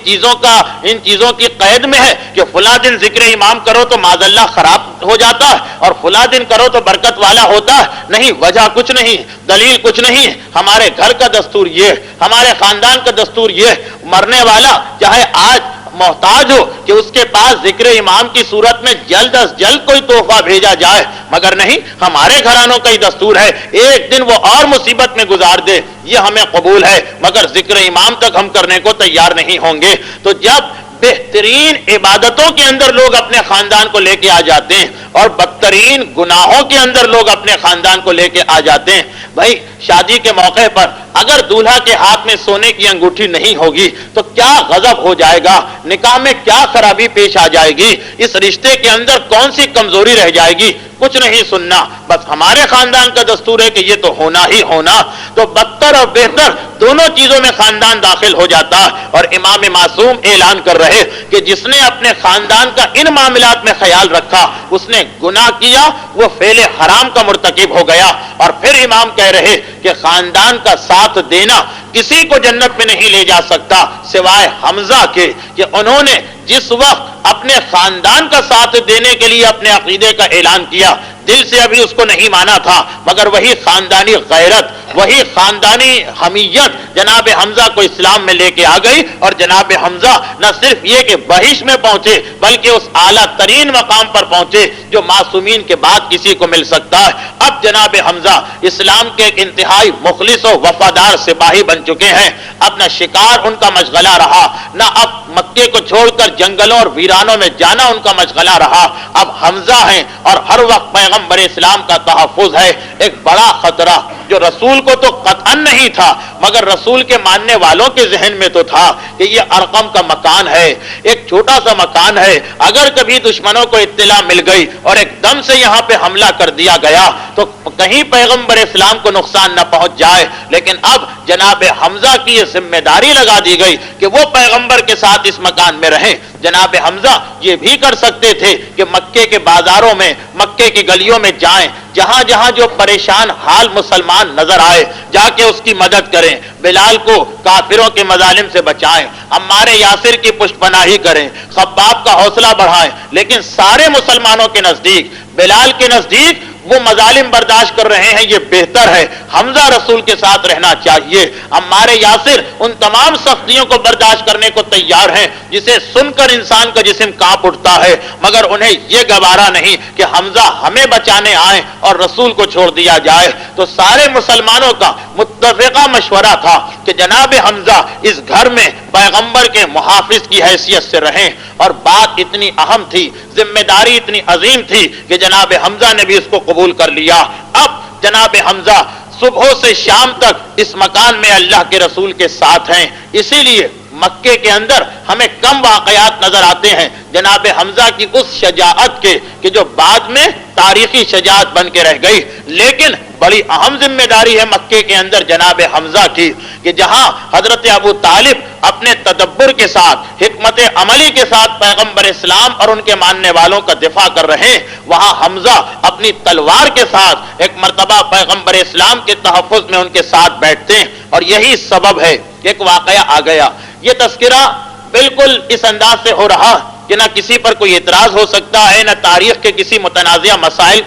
A: چیزوں کی قید میں ہے کہ فلاں دن ذکر امام کرو تو معاذ اللہ خراب ہو جاتا ہے اور فلاں دن کرو تو برکت والا ہوتا ہے؟ نہیں، وجہ کچھ نہیں، دلیل کچھ نہیں، ہمارے گھر کا دستور یہ، ہمارے خاندان کا دستور یہ، مرنے والا چاہے آج محتاج ہو کہ اس کے پاس ذکر امام کی صورت میں جلد از جلد کوئی تحفہ بھیجا جائے، مگر نہیں، ہمارے گھرانوں کا ہی دستور ہے ایک دن وہ اور مصیبت میں گزار دے یہ ہمیں قبول ہے، مگر ذکر امام تک ہم کرنے کو تیار نہیں ہوں گے۔ تو جب بہترین عبادتوں کے اندر لوگ اپنے خاندان کو لے کے آ جاتے ہیں اور بدترین گناہوں کے اندر لوگ اپنے خاندان کو لے کے آ جاتے ہیں، بھائی شادی کے موقع پر اگر دولہا کے ہاتھ میں سونے کی انگوٹھی نہیں ہوگی تو کیا غضب ہو جائے گا، نکاح میں کیا خرابی پیش آ جائے گی، اس رشتے کے اندر کون سی کمزوری رہ جائے گی، کچھ نہیں سننا، بس ہمارے خاندان کا دستور ہے کہ یہ تو ہونا ہی ہونا۔ تو بدتر اور بہتر دونوں چیزوں میں خاندان داخل ہو جاتا، اور امام معصوم اعلان کر رہے کہ جس نے اپنے خاندان کا ان معاملات میں خیال رکھا اس نے گناہ کیا، وہ فعل حرام کا مرتکب ہو گیا۔ اور پھر امام کہہ رہے کہ خاندان کا ساتھ دینا کسی کو جنت میں نہیں لے جا سکتا سوائے حمزہ کے، کہ انہوں نے جس وقت اپنے خاندان کا ساتھ دینے کے لیے اپنے عقیدے کا اعلان کیا، دل سے ابھی اس کو نہیں مانا تھا، مگر وہی خاندانی غیرت، وہی خاندانی حمیت جناب حمزہ کو اسلام میں لے کے آ گئی، اور جناب حمزہ نہ صرف یہ کہ بہشت میں پہنچے بلکہ اس اعلیٰ ترین مقام پر پہنچے جو معصومین کے بعد کسی کو مل سکتا ہے۔ اب جناب حمزہ اسلام کے ایک انتہائی مخلص و وفادار سپاہی بن چکے ہیں، اب نہ شکار ان کا مشغلہ رہا، نہ اب مکے کو چھوڑ کر جنگلوں اور ویرانوں میں جانا ان کا مشغلہ رہا، اب حمزہ ہیں اور ہر وقت پیغمبر اسلام کا تحفظ ہے۔ ایک بڑا خطرہ جو رسول کو تو قطعاً نہیں تھا مگر رسول کے ماننے والوں کے ذہن میں تو تھا کہ یہ ارقم کا مکان ہے، ایک چھوٹا سا مکان ہے، اگر کبھی دشمنوں کو اطلاع مل گئی اور ایک دم سے یہاں پہ حملہ کر دیا گیا تو کہیں پیغمبر اسلام کو نقصان نہ پہنچ جائے۔ لیکن اب جناب حمزہ کی یہ ذمہ داری لگا دی گئی کہ وہ پیغمبر کے ساتھ اس مکان میں رہیں۔ جناب حمزہ یہ بھی کر سکتے تھے کہ مکے کے بازاروں میں، مکے کی گلیوں میں جائیں، جہاں جہاں جو پریشان حال مسلمان نظر آئے جا کے اس کی مدد کریں، بلال کو کافروں کے مظالم سے بچائیں، عمار یاسر کی پشت پناہی کریں، خباب کا حوصلہ بڑھائیں، لیکن سارے مسلمانوں کے نزدیک، بلال کے نزدیک وہ مظالم برداشت کر رہے ہیں، یہ بہتر ہے، حمزہ رسول کے ساتھ رہنا چاہیے۔ عمار یاسر ان تمام سختیوں کو برداشت کرنے کو تیار ہیں جسے سن کر انسان کا جسم کانپ اٹھتا ہے، مگر انہیں یہ گوارا نہیں کہ حمزہ ہمیں بچانے آئے اور رسول کو چھوڑ دیا جائے۔ تو سارے مسلمانوں کا متفقہ مشورہ تھا کہ جناب حمزہ اس گھر میں پیغمبر کے محافظ کی حیثیت سے رہیں، اور بات اتنی اہم تھی، ذمہ داری اتنی عظیم تھی کہ جناب حمزہ نے بھی اس کو قبول کر لیا۔ اب جناب حمزہ صبح سے شام تک اس مکان میں اللہ کے رسول کے ساتھ ہیں، اسی لیے مکے کے اندر ہمیں کم واقعات نظر آتے ہیں جناب حمزہ کی اس شجاعت کے کہ جو بعد میں تاریخی شجاعت بن کے رہ گئی، لیکن بڑی اہم ذمہ داری ہے مکے کے اندر جناب حمزہ کی کہ جہاں حضرت ابو طالب اپنے تدبر کے ساتھ، حکمت عملی کے ساتھ پیغمبر اسلام اور ان کے ماننے والوں کا دفاع کر رہے ہیں، وہاں حمزہ اپنی تلوار کے ساتھ ایک مرتبہ پیغمبر اسلام کے تحفظ میں ان کے ساتھ بیٹھتے ہیں، اور یہی سبب ہے کہ ایک واقعہ آ گیا۔ یہ تذکرہ بالکل اس انداز سے ہو رہا کہ نہ کسی پر کوئی اعتراض ہو سکتا ہے، نہ تاریخ کے کسی متنازع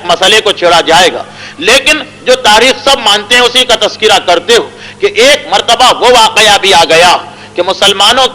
A: مسئلے کو چھیڑا جائے گا، لیکن جو تاریخ سب مانتے ہیں اسی کا تذکرہ کرتے ہو کہ ایک مرتبہ وہ واقعہ بھی آ گیا کہ مسلمانوں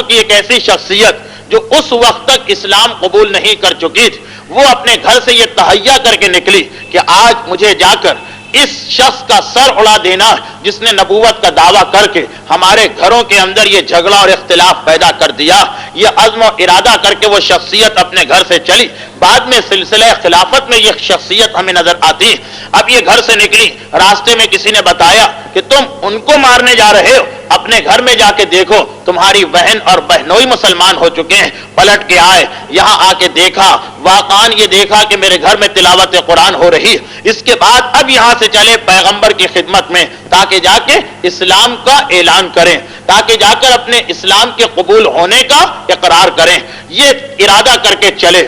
A: کی ایک ایسی شخصیت جو اس وقت تک اسلام قبول نہیں کر چکی تھی، وہ اپنے گھر سے یہ تہیا کر کے نکلی کہ آج مجھے جا کر اس شخص کا سر اڑا دینا جس نے نبوت کا دعویٰ کر کے ہمارے گھروں کے اندر یہ جھگڑا اور اختلاف پیدا کر دیا۔ یہ عزم و ارادہ کر کے وہ شخصیت اپنے گھر سے چلی، بعد میں سلسلہ خلافت میں یہ شخصیت ہمیں نظر آتی۔ اب یہ گھر سے نکلی، راستے میں کسی نے بتایا کہ تم ان کو مارنے جا رہے ہو، اپنے گھر میں جا کے دیکھو تمہاری بہن اور بہنوئی مسلمان ہو چکے ہیں۔ پلٹ کے آئے، یہاں آ کے دیکھا، واقعاً یہ دیکھا کہ میرے گھر میں تلاوت قرآن ہو رہی۔ اس کے بعد اب یہاں سے چلے پیغمبر کی خدمت میں تاکہ جا کے اسلام کا اعلان کریں، تاکہ جا کر اپنے اسلام کے قبول ہونے کا اقرار کریں۔ یہ ارادہ کر کے چلے۔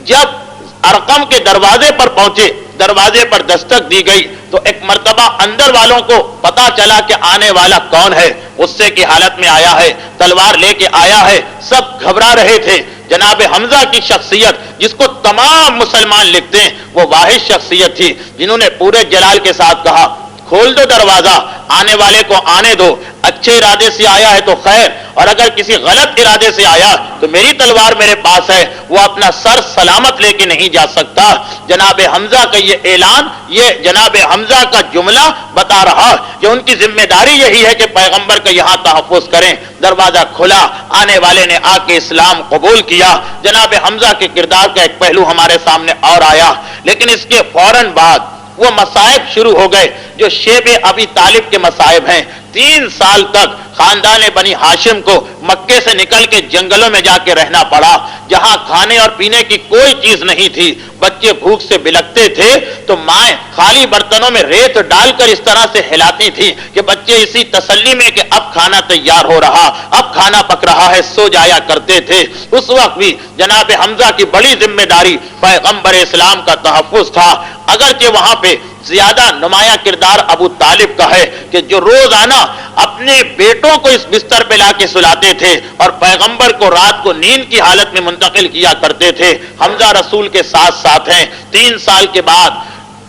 A: جب ارقم کے دروازے پر پہنچے، دروازے پر دستک دی گئی تو ایک مرتبہ اندر والوں کو پتا چلا کہ آنے والا کون ہے، غصے کی حالت میں آیا ہے، تلوار لے کے آیا ہے، سب گھبرا رہے تھے۔ جناب حمزہ کی شخصیت جس کو تمام مسلمان لکھتے ہیں، وہ واحد شخصیت تھی جنہوں نے پورے جلال کے ساتھ کہا کھول دو دروازہ، آنے والے کو آنے دو، اچھے ارادے سے آیا ہے تو خیر، اور اگر کسی غلط ارادے سے آیا تو میری تلوار میرے پاس ہے، وہ اپنا سر سلامت لے کے نہیں جا سکتا۔ جناب حمزہ کا یہ اعلان، یہ جناب حمزہ کا جملہ بتا رہا کہ ان کی ذمہ داری یہی ہے کہ پیغمبر کا یہاں تحفظ کریں۔ دروازہ کھلا، آنے والے نے آ کے اسلام قبول کیا۔ جناب حمزہ کے کردار کا ایک پہلو ہمارے سامنے اور آیا، لیکن اس کے فوراً بعد وہ مصائب شروع ہو گئے جو شیب ابی طالب کے مصائب ہیں۔ 3 سال تک خاندان بنی ہاشم کو مکے سے نکل کے جنگلوں میں جا کے رہنا پڑا، جہاں کھانے اور پینے کی کوئی چیز نہیں تھی، بچے بھوک سے بلکتے تھے تو مائیں خالی برتنوں میں ریت ڈال کر اس طرح سے ہلاتی تھی کہ بچے اسی تسلی میں کہ اب کھانا تیار ہو رہا، اب کھانا پک رہا ہے، سو جایا کرتے تھے۔ اس وقت بھی جناب حمزہ کی بڑی ذمہ داری پیغمبر اسلام کا تحفظ تھا، اگرچہ وہاں پہ زیادہ نمایاں کردار ابو طالب کا ہے کہ جو روزانہ اپنے بیٹوں کو اس بستر پہ لا کے سلاتے تھے اور پیغمبر کو رات کو نیند کی حالت میں منتقل کیا کرتے تھے۔ حمزہ رسول کے ساتھ ساتھ ہیں۔ 3 سال کے بعد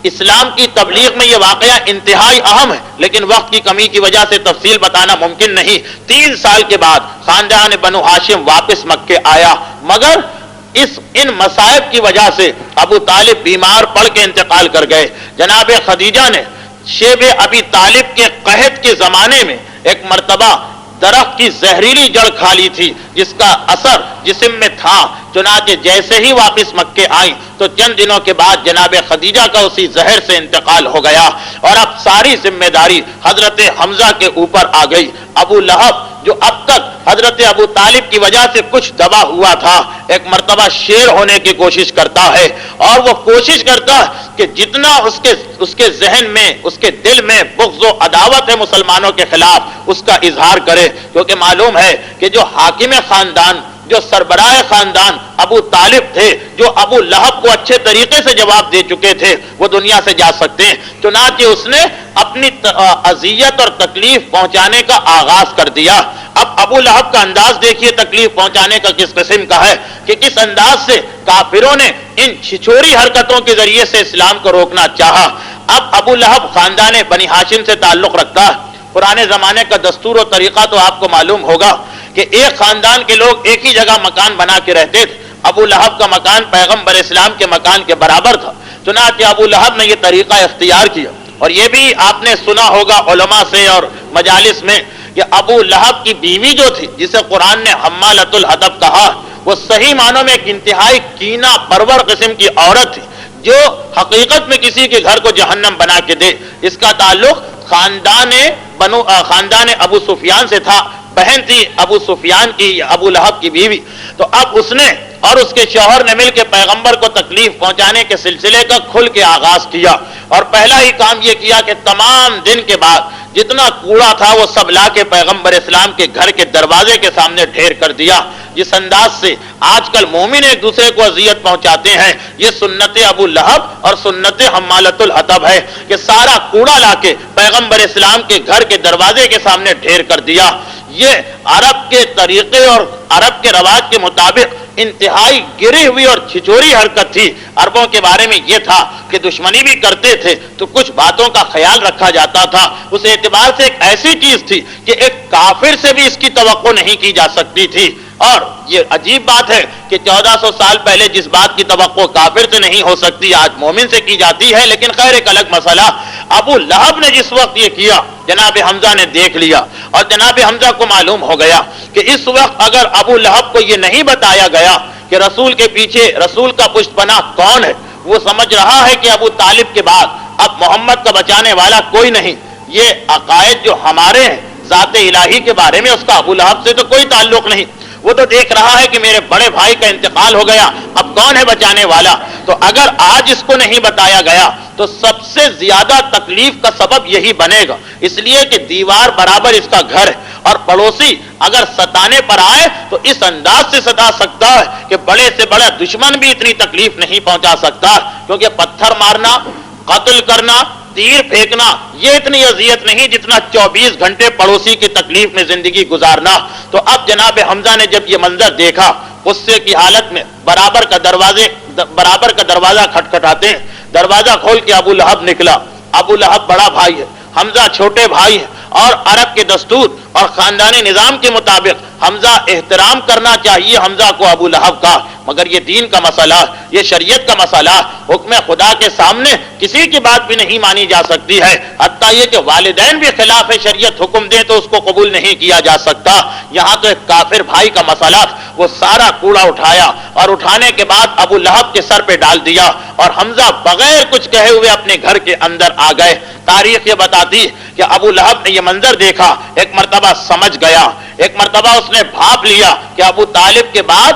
A: اسلام کی تبلیغ میں یہ واقعہ انتہائی اہم ہے، لیکن وقت کی کمی کی وجہ سے تفصیل بتانا ممکن نہیں۔ 3 سال کے بعد خاندان بنو ہاشم واپس مکے آیا، مگر ان مصائب کی وجہ سے ابو طالب بیمار پڑ کے انتقال کر گئے۔ جناب خدیجہ نے شیب ابی طالب کے قحط کے زمانے میں ایک مرتبہ درخت کی زہریلی جڑ کھا لی تھی جس کا اثر جسم میں تھا، چنانچہ جیسے ہی واپس مکے آئیں تو چند دنوں کے بعد جناب خدیجہ کا اسی زہر سے انتقال ہو گیا، اور اب ساری ذمہ داری حضرت حمزہ کے اوپر آ گئی۔ ابو لہب جو اب تک حضرت ابو طالب کی وجہ سے کچھ دبا ہوا تھا، ایک مرتبہ شیر ہونے کی کوشش کرتا ہے، اور وہ کوشش کرتا ہے کہ جتنا اس کے ذہن میں، اس کے دل میں بغض و عداوت ہے مسلمانوں کے خلاف، اس کا اظہار کرے، کیونکہ معلوم ہے کہ جو حاکم خاندان جو سربراہ خاندان ابو طالب تھے، جو ابو لہب کو اچھے طریقے سے جواب دے چکے تھے، وہ دنیا سے جا سکتے ہیں۔ چنانچہ اس نے اپنی اذیت اور تکلیف پہنچانے کا آغاز کر دیا۔ اب ابو لہب کا انداز دیکھیے تکلیف پہنچانے کا کس قسم کا ہے، کہ کس انداز سے کافروں نے ان چھچوری حرکتوں کے ذریعے سے اسلام کو روکنا چاہا۔ اب ابو لہب خاندان بنی ہاشم سے تعلق رکھتا ہے۔ پرانے زمانے کا دستور و طریقہ تو آپ کو معلوم ہوگا کہ ایک خاندان کے لوگ ایک ہی جگہ مکان بنا کے رہتے تھے۔ ابو لہب کا مکان پیغمبر اسلام کے مکان کے برابر تھا، چنانچہ ابو لہب نے یہ طریقہ اختیار کیا۔ اور یہ بھی آپ نے سنا ہوگا علماء سے اور مجالس میں کہ ابو لہب کی بیوی جو تھی، جسے قرآن نے حمالۃ الحطب کہا، وہ صحیح معنوں میں ایک انتہائی کینہ پرور قسم کی عورت تھی، جو حقیقت میں کسی کے گھر کو جہنم بنا کے دے۔ اس کا تعلق خاندان ابو سفیان سے تھا، بہن تھی ابو سفیان کی، ابو لہب کی بیوی۔ تو اب اس نے اور اس کے شوہر نے مل کے پیغمبر کو تکلیف پہنچانے کے سلسلے کا کھل کے آغاز کیا، اور پہلا ہی کام یہ کیا کہ تمام دن کے بعد جتنا کوڑا تھا وہ سب لا کے پیغمبر اسلام کے گھر کے دروازے کے سامنے ڈھیر کر دیا۔ جس انداز سے آج کل مومن ایک دوسرے کو اذیت پہنچاتے ہیں، یہ سنت ابو لہب اور سنت حمالۃ الحطب ہے کہ سارا کوڑا لا کے پیغمبر اسلام کے گھر کے دروازے کے سامنے ڈھیر کر دیا۔ یہ عرب کے طریقے اور عرب کے رواج کے مطابق انتہائی گری ہوئی اور چھچوری حرکت تھی۔ عربوں کے بارے میں یہ تھا کہ دشمنی بھی کرتے تھے تو کچھ باتوں کا خیال رکھا جاتا تھا۔ اس اعتبار سے ایک ایسی چیز تھی کہ ایک کافر سے بھی اس کی توقع نہیں کی جا سکتی تھی۔ اور یہ عجیب بات ہے کہ 1400 سال پہلے جس بات کی توقع کافر سے نہیں ہو سکتی آج مومن سے کی جاتی ہے، لیکن خیر ایک الگ مسئلہ۔ ابو لہب نے جس وقت یہ کیا، جناب حمزہ نے دیکھ لیا، اور جناب حمزہ کو معلوم ہو گیا کہ اس وقت اگر ابو لہب کو یہ نہیں بتایا گیا کہ رسول کے پیچھے رسول کا پشت پناہ کون ہے، وہ سمجھ رہا ہے کہ ابو طالب کے بعد اب محمد کا بچانے والا کوئی نہیں۔ یہ عقائد جو ہمارے ہیں ذات الہی کے بارے میں، اس کا ابو لہب سے تو کوئی تعلق نہیں۔ وہ تو دیکھ رہا ہے کہ میرے بڑے بھائی کا انتقال ہو گیا، اب کون ہے بچانے والا؟ تو اگر آج اس کو نہیں بتایا گیا تو سب سے زیادہ تکلیف کا سبب یہی بنے گا، اس لیے کہ دیوار برابر اس کا گھر ہے، اور پڑوسی اگر ستانے پر آئے تو اس انداز سے ستا سکتا ہے کہ بڑے سے بڑا دشمن بھی اتنی تکلیف نہیں پہنچا سکتا، کیونکہ پتھر مارنا، قتل کرنا، تیر پھینکنا یہ اتنی اذیت نہیں جتنا 24 گھنٹے پڑوسی کی تکلیف میں زندگی گزارنا۔ تو اب جناب حمزہ نے جب یہ منظر دیکھا، غصے کی حالت میں برابر کا دروازہ کھٹکھٹاتے ہیں، دروازہ کھول کے ابو لہب نکلا۔ ابو لہب بڑا بھائی ہے، حمزہ چھوٹے بھائی ہیں، اور عرب کے دستور اور خاندانی نظام کے مطابق حمزہ احترام کرنا چاہیے حمزہ کو ابو لہب کا، مگر یہ دین کا مسئلہ، یہ شریعت کا مسئلہ، حکم خدا کے سامنے کسی کی بات بھی نہیں مانی جا سکتی ہے، حتیٰ یہ کہ والدین بھی خلاف شریعت حکم دیں تو اس کو قبول نہیں کیا جا سکتا۔ یہاں تو ایک کافر بھائی کا مسئلہ، وہ سارا کوڑا اٹھایا اور اٹھانے کے بعد ابو لہب کے سر پہ ڈال دیا، اور حمزہ بغیر کچھ کہے ہوئے اپنے گھر کے اندر آ گئے۔ تاریخ یہ بتاتی کہ ابو لہب نے یہ منظر دیکھا، ایک مرتبہ سمجھ گیا، ایک مرتبہ اس نے بھاپ لیا کہ ابو طالب کے بعد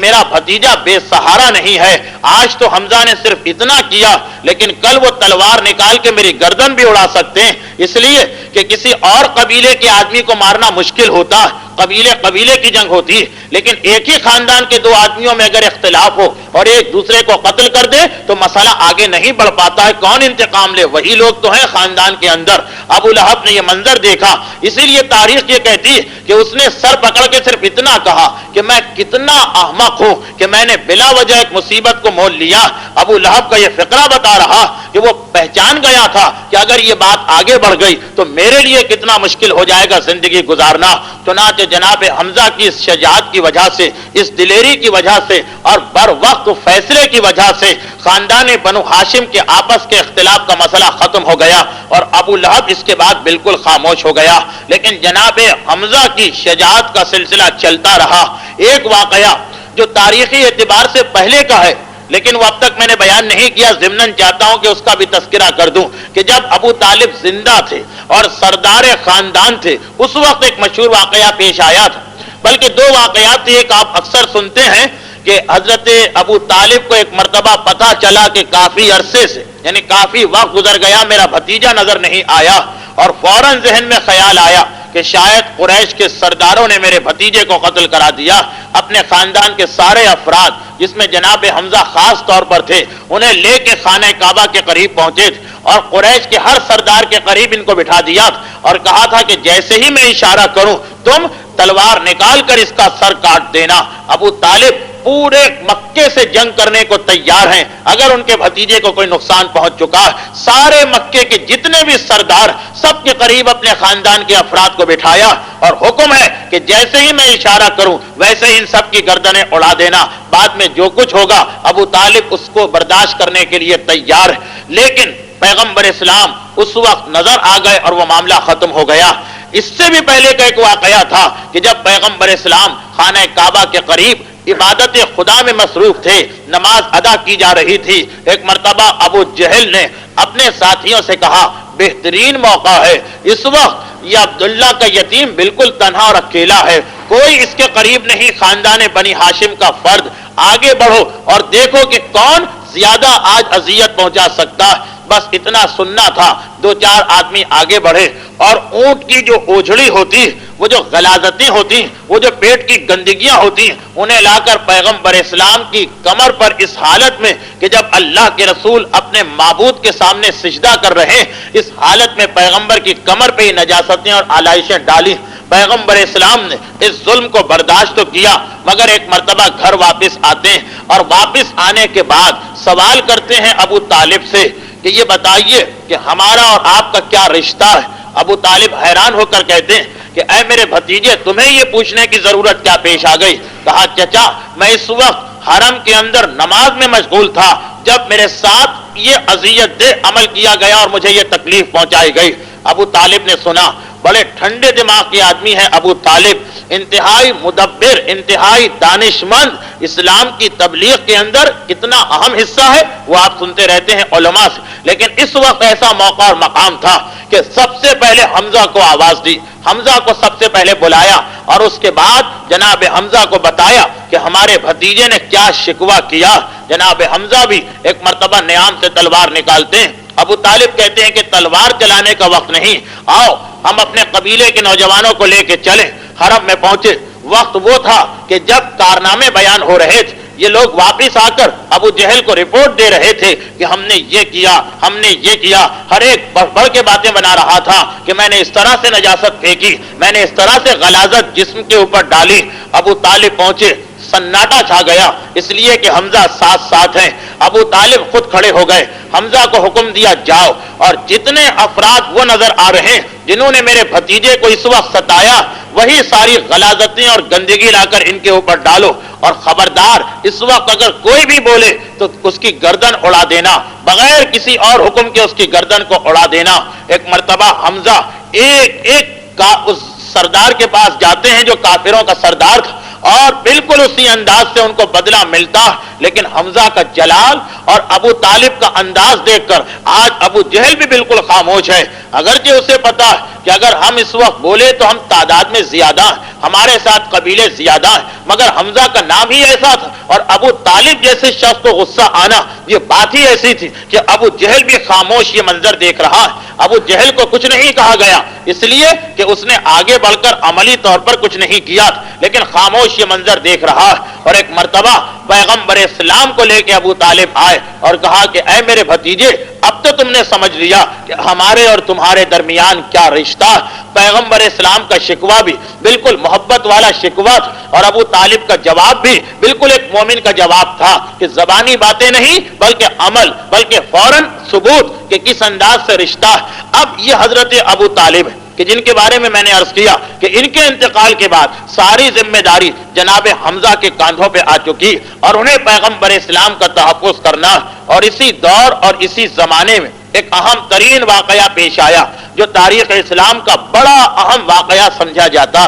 A: میرا بھتیجا بے سہارا نہیں ہے۔ آج تو حمزہ نے صرف اتنا کیا، لیکن کل وہ تلوار نکال کے میری گردن بھی اڑا سکتے ہیں، اس لیے کہ کسی اور قبیلے کے آدمی کو مارنا مشکل ہوتا، قبیلے کی جنگ ہوتی، لیکن ایک ہی خاندان کے دو آدمیوں میں اگر اختلاف ہو اور ایک دوسرے کو قتل کر دے تو مسئلہ آگے نہیں بڑھ پاتا ہے، کون انتقام لے؟ وہی لوگ تو ہیں خاندان کے اندر۔ ابو لہب نے یہ منظر دیکھا، اسی لیے تاریخ یہ کہتی ہے کہ اس نے سر پکڑ کے صرف اتنا کہا کہ میں کتنا احمق ہوں کہ میں نے بلا وجہ ایک مصیبت کو مول لیا۔ ابو لہب کا یہ فقرہ بتا رہا کہ وہ پہچان گیا تھا کہ اگر یہ بات آگے بڑھ گئی تو میرے لیے کتنا مشکل ہو جائے گا زندگی گزارنا۔ چنانچہ جناب حمزہ کی اس شجاعت کی وجہ سے، اس دلیری کی وجہ سے اور بر وقت فیصلے کی وجہ سے خاندان بنو ہاشم کے آپس کے اختلاف کا مسئلہ ختم ہو گیا، اور ابو لہب اس کے بعد بالکل خاموش ہو گیا۔ لیکن جناب حمزہ کی شجاعت کا سلسلہ چلتا رہا۔ ایک واقعہ جو تاریخی اعتبار سے پہلے کا ہے لیکن وہ اب تک میں نے بیان نہیں کیا، ضمناً چاہتا ہوں کہ اس کا بھی تذکرہ کر دوں کہ جب ابو طالب زندہ تھے اور سردار خاندان تھے، اس وقت ایک مشہور واقعہ پیش آیا تھا، بلکہ دو واقعات تھے۔ ایک آپ اکثر سنتے ہیں کہ حضرت ابو طالب کو ایک مرتبہ پتہ چلا کہ کافی عرصے سے، یعنی کافی وقت گزر گیا، میرا بھتیجا نظر نہیں آیا، اور فوراً ذہن میں خیال آیا کہ کہ شاید قریش کے سرداروں نے میرے بھتیجے کو قتل کرا دیا. اپنے خاندان کے سارے افراد جس میں جناب حمزہ خاص طور پر تھے انہیں لے کے خانہ کعبہ کے قریب پہنچے اور قریش کے ہر سردار کے قریب ان کو بٹھا دیا اور کہا تھا کہ جیسے ہی میں اشارہ کروں تم تلوار نکال کر اس کا سر کاٹ دینا. ابو طالب پورے مکے سے جنگ کرنے کو تیار ہیں اگر ان کے بھتیجے کو کوئی نقصان پہنچ چکا. سارے مکے کے جتنے بھی سردار سب کے قریب اپنے خاندان کے افراد کو بٹھایا اور حکم ہے کہ جیسے ہی میں اشارہ کروں ویسے ہی ان سب کی گردنیں اڑا دینا. بعد میں جو کچھ ہوگا ابو طالب اس کو برداشت کرنے کے لیے تیار ہے. لیکن پیغمبر اسلام اس وقت نظر آ گئے اور وہ معاملہ ختم ہو گیا. اس سے بھی پہلے کا ایک واقعہ تھا کہ جب پیغمبر اسلام خانہ کعبہ کے قریب عبادت خدا میں مصروف تھے، نماز ادا کی جا رہی تھی، ایک مرتبہ ابو جہل نے اپنے ساتھیوں سے کہا بہترین موقع ہے اس وقت، یہ عبداللہ کا یتیم بالکل تنہا اور اکیلا ہے، کوئی اس کے قریب نہیں، خاندان بنی ہاشم کا فرد، آگے بڑھو اور دیکھو کہ کون زیادہ آج اذیت پہنچا سکتا ہے. بس اتنا سننا تھا. دو چار آدمی آگے بڑھے اور اونٹ کی جو اوجھڑی ہوتی، وہ جو غلاظتیں ہوتی، وہ جو پیٹ کی گندگیاں ہوتی، انہیں لا کر پیغمبر اسلام کی کمر پر اس حالت میں کہ جب اللہ کے رسول اپنے معبود کے سامنے سجدہ کر رہے، اس حالت میں پیغمبر کی کمر پہ ہی نجاستیں اور آلائشیں ڈالی. پیغمبر اسلام نے اس ظلم کو برداشت تو کیا مگر ایک مرتبہ گھر واپس آتے ہیں اور واپس آنے کے بعد سوال کرتے ہیں ابو طالب سے کہ یہ بتائیے کہ ہمارا اور آپ کا کیا رشتہ ہے. ابو طالب حیران ہو کر کہتے ہیں کہ اے میرے بھتیجے تمہیں یہ پوچھنے کی ضرورت کیا پیش آ گئی. کہا چچا میں اس وقت حرم کے اندر نماز میں مشغول تھا جب میرے ساتھ یہ اذیت دہ عمل کیا گیا اور مجھے یہ تکلیف پہنچائی گئی. ابو طالب نے سنا، بڑے ٹھنڈے دماغ کے آدمی ہیں ابو طالب، انتہائی مدبر، انتہائی دانش مند، اسلام کی تبلیغ کے اندر کتنا اہم حصہ ہے وہ آپ سنتے رہتے ہیں علماء سے. لیکن اس وقت ایسا موقع اور مقام تھا کہ سب سے پہلے حمزہ کو آواز دی، حمزہ کو سب سے پہلے بلایا اور اس کے بعد جناب حمزہ کو بتایا کہ ہمارے بھتیجے نے کیا شکوہ کیا. جناب حمزہ بھی ایک مرتبہ نیام سے تلوار نکالتے ہیں. ابو طالب کہتے ہیں کہ تلوار چلانے کا وقت نہیں، آؤ ہم اپنے قبیلے کے نوجوانوں کو لے کے چلیں. حرم میں پہنچے، وقت وہ تھا کہ جب کارنامے بیان ہو رہے تھے، یہ لوگ واپس آ کر ابو جہل کو رپورٹ دے رہے تھے کہ ہم نے یہ کیا، ہم نے یہ کیا. ہر ایک بڑھ کے باتیں بنا رہا تھا کہ میں نے اس طرح سے نجاست پھینکی، میں نے اس طرح سے غلاظت جسم کے اوپر ڈالی. ابو طالب پہنچے، سناٹا چھا گیا اس لیے کہ حمزہ ساتھ ساتھ ہیں. ابو طالب خود کھڑے ہو گئے، حمزہ کو حکم دیا جاؤ اور جتنے افراد وہ نظر آ رہے ہیں جنہوں نے میرے بھتیجے کو اس وقت ستایا وہی ساری غلاظتیں اور گندگی لا کر ان کے اوپر ڈالو اور خبردار اس وقت اگر کوئی بھی بولے تو اس کی گردن اڑا دینا، بغیر کسی اور حکم کے اس کی گردن کو اڑا دینا. ایک مرتبہ حمزہ ایک کا اس سردار کے پاس جاتے ہیں جو کافروں کا سردار تھا اور بالکل اسی انداز سے ان کو بدلہ ملتا. لیکن حمزہ کا جلال اور ابو طالب کا انداز دیکھ کر آج ابو جہل بھی بالکل خاموش ہے. اگرچہ اسے پتا ہے کہ اگر ہم اس وقت بولے تو ہم تعداد میں زیادہ ہیں، ہمارے ساتھ قبیلے زیادہ ہیں، مگر حمزہ کا نام ہی ایسا تھا اور ابو طالب جیسے شخص کو غصہ آنا یہ بات ہی ایسی تھی کہ ابو جہل بھی خاموش یہ منظر دیکھ رہا ہے. ابو جہل کو کچھ نہیں کہا گیا اس لیے کہ اس نے آگے بڑھ کر عملی طور پر کچھ نہیں کیا، لیکن خاموش یہ منظر دیکھ رہا ہے. اور ایک مرتبہ پیغمبر اسلام کو لے کے ابو طالب آئے اور کہا کہ اے میرے بھتیجے اب تو تم نے سمجھ لیا کہ ہمارے اور تمہارے درمیان کیا رشتہ. پیغمبر اسلام کا شکوہ بھی بالکل محبت والا شکوہ تھا اور ابو طالب کا جواب بھی بالکل ایک مومن کا جواب تھا کہ زبانی باتیں نہیں بلکہ عمل، بلکہ فوراً ثبوت کہ کس انداز سے رشتہ ہے. اب یہ حضرت ابو طالب ہے کہ جن کے بارے میں نے عرض کیا کہ ان کے انتقال کے بعد ساری ذمہ داری جناب حمزہ کے کاندھوں پہ آ چکی اور انہیں پیغمبر اسلام کا تحفظ کرنا. اور اسی دور اور اسی زمانے میں ایک اہم ترین واقعہ پیش آیا جو تاریخ اسلام کا بڑا اہم واقعہ سمجھا جاتا،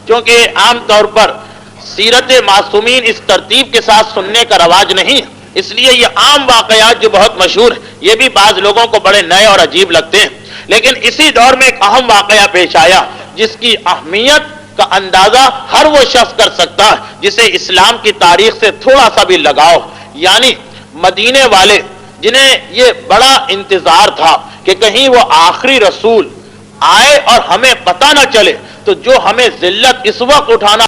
A: کیونکہ عام طور پر سیرت معصومین اس ترتیب کے ساتھ سننے کا رواج نہیں، اس لیے یہ عام واقعات جو بہت مشہور یہ بھی بعض لوگوں کو بڑے نئے اور عجیب لگتے ہیں. لیکن اسی دور میں ایک اہم واقعہ پیش آیا جس کی اہمیت کا اندازہ ہر وہ شخص کر سکتا ہے جسے اسلام کی تاریخ سے تھوڑا سا بھی لگاؤ. یعنی مدینے والے جنہیں یہ بڑا انتظار تھا کہ کہیں وہ آخری رسول آئے اور ہمیں پتہ نہ چلے، تو جو ہمیں ذلت اس وقت اٹھانا،